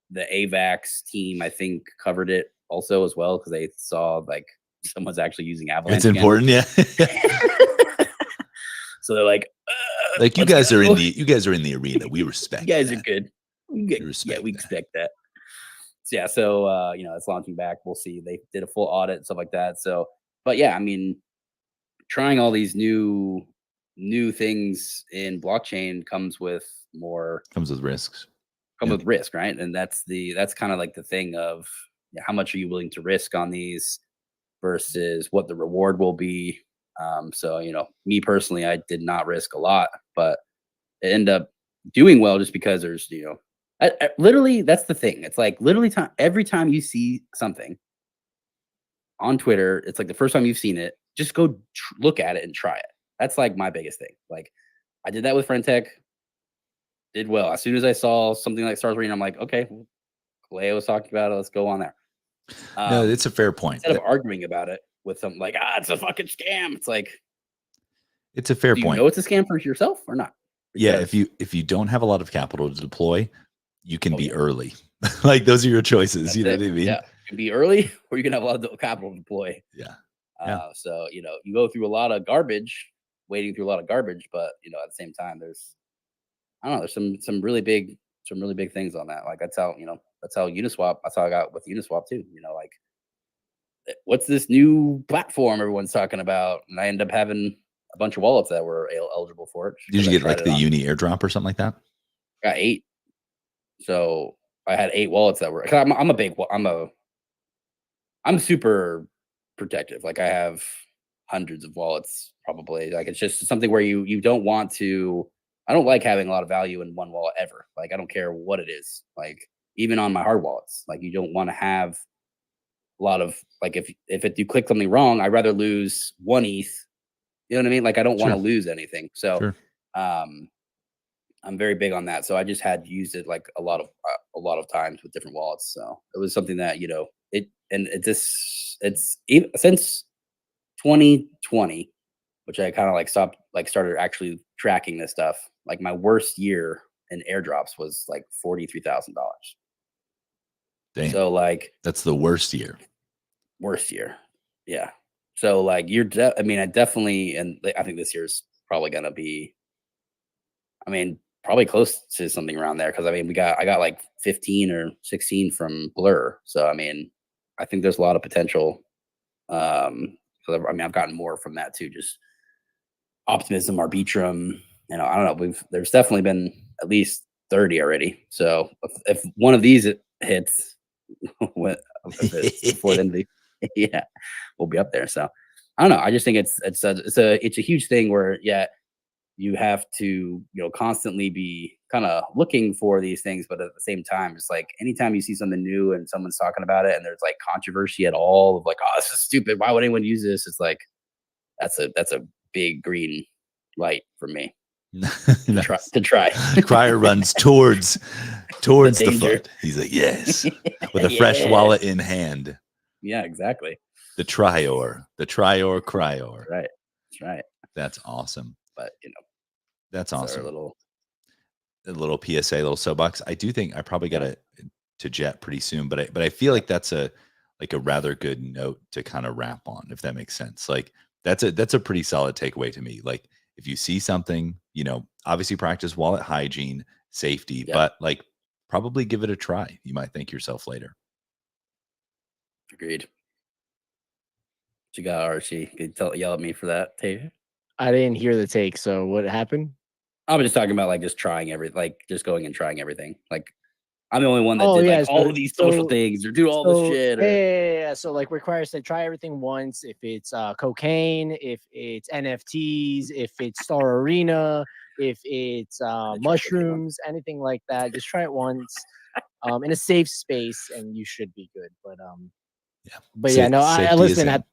the AVAX team, I think, covered it also as well because they saw like someone's actually using Avalanche. It's important, yeah. So they're like you guys are in the arena. We respect. You guys that. are good. We expect that. So yeah, so it's launching back. We'll see. They did a full audit and stuff like that. So, but yeah, I mean, trying all these new things in blockchain comes with risks. With risk, right? And that's kind of like the thing of how much are you willing to risk on these versus what the reward will be. So me personally, I did not risk a lot, but it ended up doing well just because there's literally, that's the thing. It's like literally every time you see something on Twitter, it's like the first time you've seen it, just go look at it and try it. That's like my biggest thing. Like I did that with Friendtech, did well. As soon as I saw something like Stars Arena, I'm like, okay, Kaleo was talking about it. Let's go on there. No, it's a fair point. Instead of arguing about it with them, like, it's a fucking scam. It's like, it's a fair point. You know it's a scam for yourself or not? Because if you don't have a lot of capital to deploy, you can be early. Like those are your choices. That's what I mean? Yeah, you can be early, or you can have a lot of capital to deploy. Yeah. So you go through a lot of garbage, wading through a lot of garbage, but at the same time, there's some really big things on that. Like that's how Uniswap. That's how I got with Uniswap too. Like what's this new platform everyone's talking about, and I ended up having a bunch of wallets that were eligible for it. Did you get like the Uni airdrop or something like that? I got 8. So I had 8 wallets that were. I'm super protective. Like I have hundreds of wallets probably. Like it's just something where you don't want to. I don't like having a lot of value in one wallet ever. Like I don't care what it is. Like even on my hard wallets, like you don't want to have a lot of like if you click something wrong, I'd rather lose 1 ETH. You know what I mean? Like I don't want to lose anything. So I'm very big on that. So I just had used it like a lot of times with different wallets. So it was something that it's since 2020, which I kind of like started actually tracking this stuff. Like my worst year in airdrops was like $43,000. So like that's the worst year. Yeah. So like I definitely, and I think this year's probably gonna be, probably close to something around there. Cause I got like 15 or 16 from Blur. So, I think there's a lot of potential. I've gotten more from that too. Just Optimism, Arbitrum, I don't know. There's definitely been at least 30 already. So if one of these hits before the end of the yeah, we'll be up there. So I don't know. I just think it's a huge thing where you have to constantly be kind of looking for these things, but at the same time, it's like anytime you see something new and someone's talking about it and there's like controversy at all of like, oh, this is stupid, why would anyone use this? It's like that's a big green light for me. to try. Crier runs towards the foot. He's like, yes, with a fresh wallet in hand. Yeah, exactly. The Trior Crior. Right. That's right. That's awesome. But that's awesome. A little PSA, little soapbox. I do think I probably got to jet pretty soon, but I feel like that's a rather good note to kind of wrap on, if that makes sense. Like that's a pretty solid takeaway to me. Like if you see something, obviously practice wallet hygiene, safety, Yep. but like probably give it a try. You might thank yourself later. Agreed. What you got, Archie? Could you yell at me for that, Tavia? I didn't hear the take. So what happened? I was just talking about like just trying like just going and trying everything. Like I'm the only one that Oh, did yeah, like all so- of these social so- things or do all this shit. Or, Yeah. So like requires to try everything once. If it's cocaine, if it's NFTs, if it's Star Arena, if it's mushrooms, anything like that, just try it once in a safe space, and you should be good. But yeah, no, I Safety is listen. in.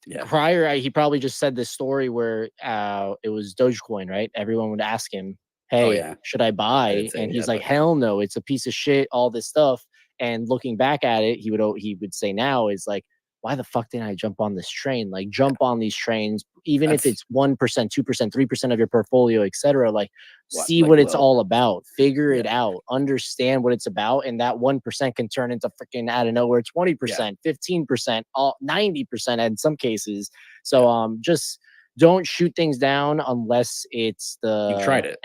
Yeah. Prior, he probably just said this story where it was Dogecoin, right? Everyone would ask him, "Hey, yeah. should I buy?" did say And he's that, like, but- "Hell no, it's a piece of shit." All this stuff. And looking back at it, he would say now is like, "Why the fuck didn't I jump on this train? Like, jump on these trains, even if That's- it's 1%, 2%, 3% of your portfolio, etc. Like, see like, what it's well, all about, figure it yeah. out, understand what it's about, and that 1% can turn into freaking out of nowhere 20%, 15%, all 90% in some cases." So just don't shoot things down unless it's You've tried it.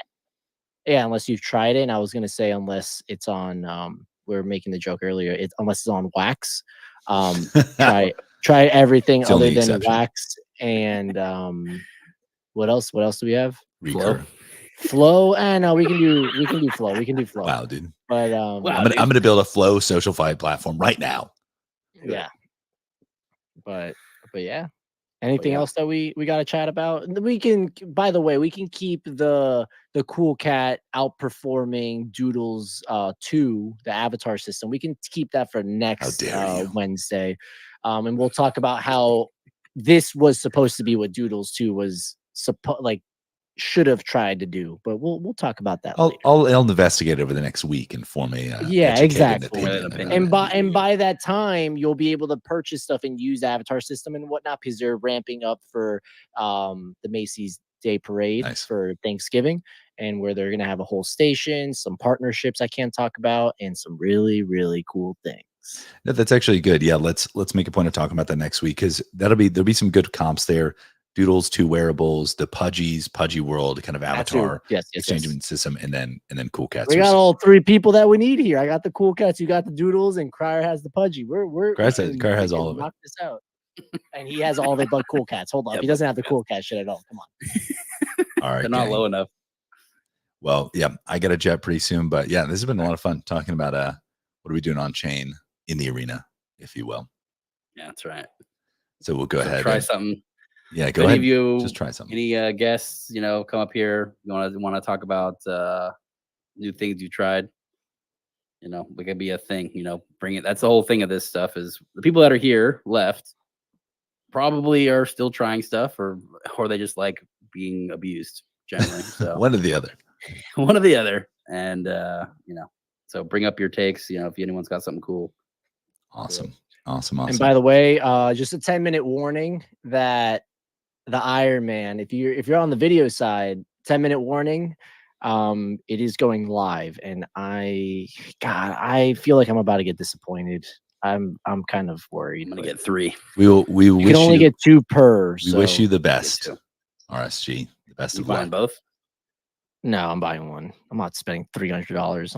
yeah, unless you've tried it. And I was gonna say unless it's on we were making the joke earlier, unless it's on wax. Try everything It's the other only than exception. wax. And what else do we have? Recur. Flow. And no, we can do flow. We can do flow. Wow, dude. But Wow. I'm gonna build a Flow SocialFi platform right now. yeah. But yeah. Anything yeah. else that we got to chat about? And we can, by the way, we can keep the Cool Cat outperforming Doodles 2, the avatar system. We can keep that for next dare you. Wednesday. And we'll talk about how this was supposed to be what Doodles 2 was should have tried to do, but we'll talk about that later. I'll investigate over the next week and form a yeah, educated exactly. opinion. And by that time, you'll be able to purchase stuff and use the avatar system and whatnot because they're ramping up for the Macy's Day Parade for Thanksgiving, and where they're gonna have a whole station, some partnerships I can't talk about, and some really really cool things. No, that's actually good. Yeah, let's make a point of talking about that next week because there'll be some good comps there. Doodles, 2 wearables, the Pudgy World kind of avatar exchanging system, and then Cool Cats. We got all 3 people that we need here. I got the Cool Cats, you got the Doodles, and Crier has the Pudgy. Crier has all of it. Knock this out. And he has all of it but Cool Cats. Hold up, he doesn't have the Cool Cat shit at all. Come on. All right, they're not low enough. Well, yeah, I got a jet pretty soon, but yeah, this has been a lot of fun talking about what are we doing on chain in the arena, if you will. Yeah, that's right. So we'll go ahead. Try something. Yeah, go ahead. You just try something. Any guests, come up here? You want to talk about new things you tried? We could be a thing. Bring it. That's the whole thing of this stuff. Is the people that are here left probably are still trying stuff, or they just like being abused generally. So one or the other. One or the other. And so bring up your takes. If anyone's got something cool. Awesome. And by the way, just a 10-minute warning that the Iron Man, if you're on the video side, 10-minute warning, it is going live, and I feel like I'm about to get disappointed. I'm kind of worried. I'm gonna get 3. We you can only get 2 per. We wish you the best, RSG. The best of luck. Buying both? No, I'm buying one. I'm not spending $300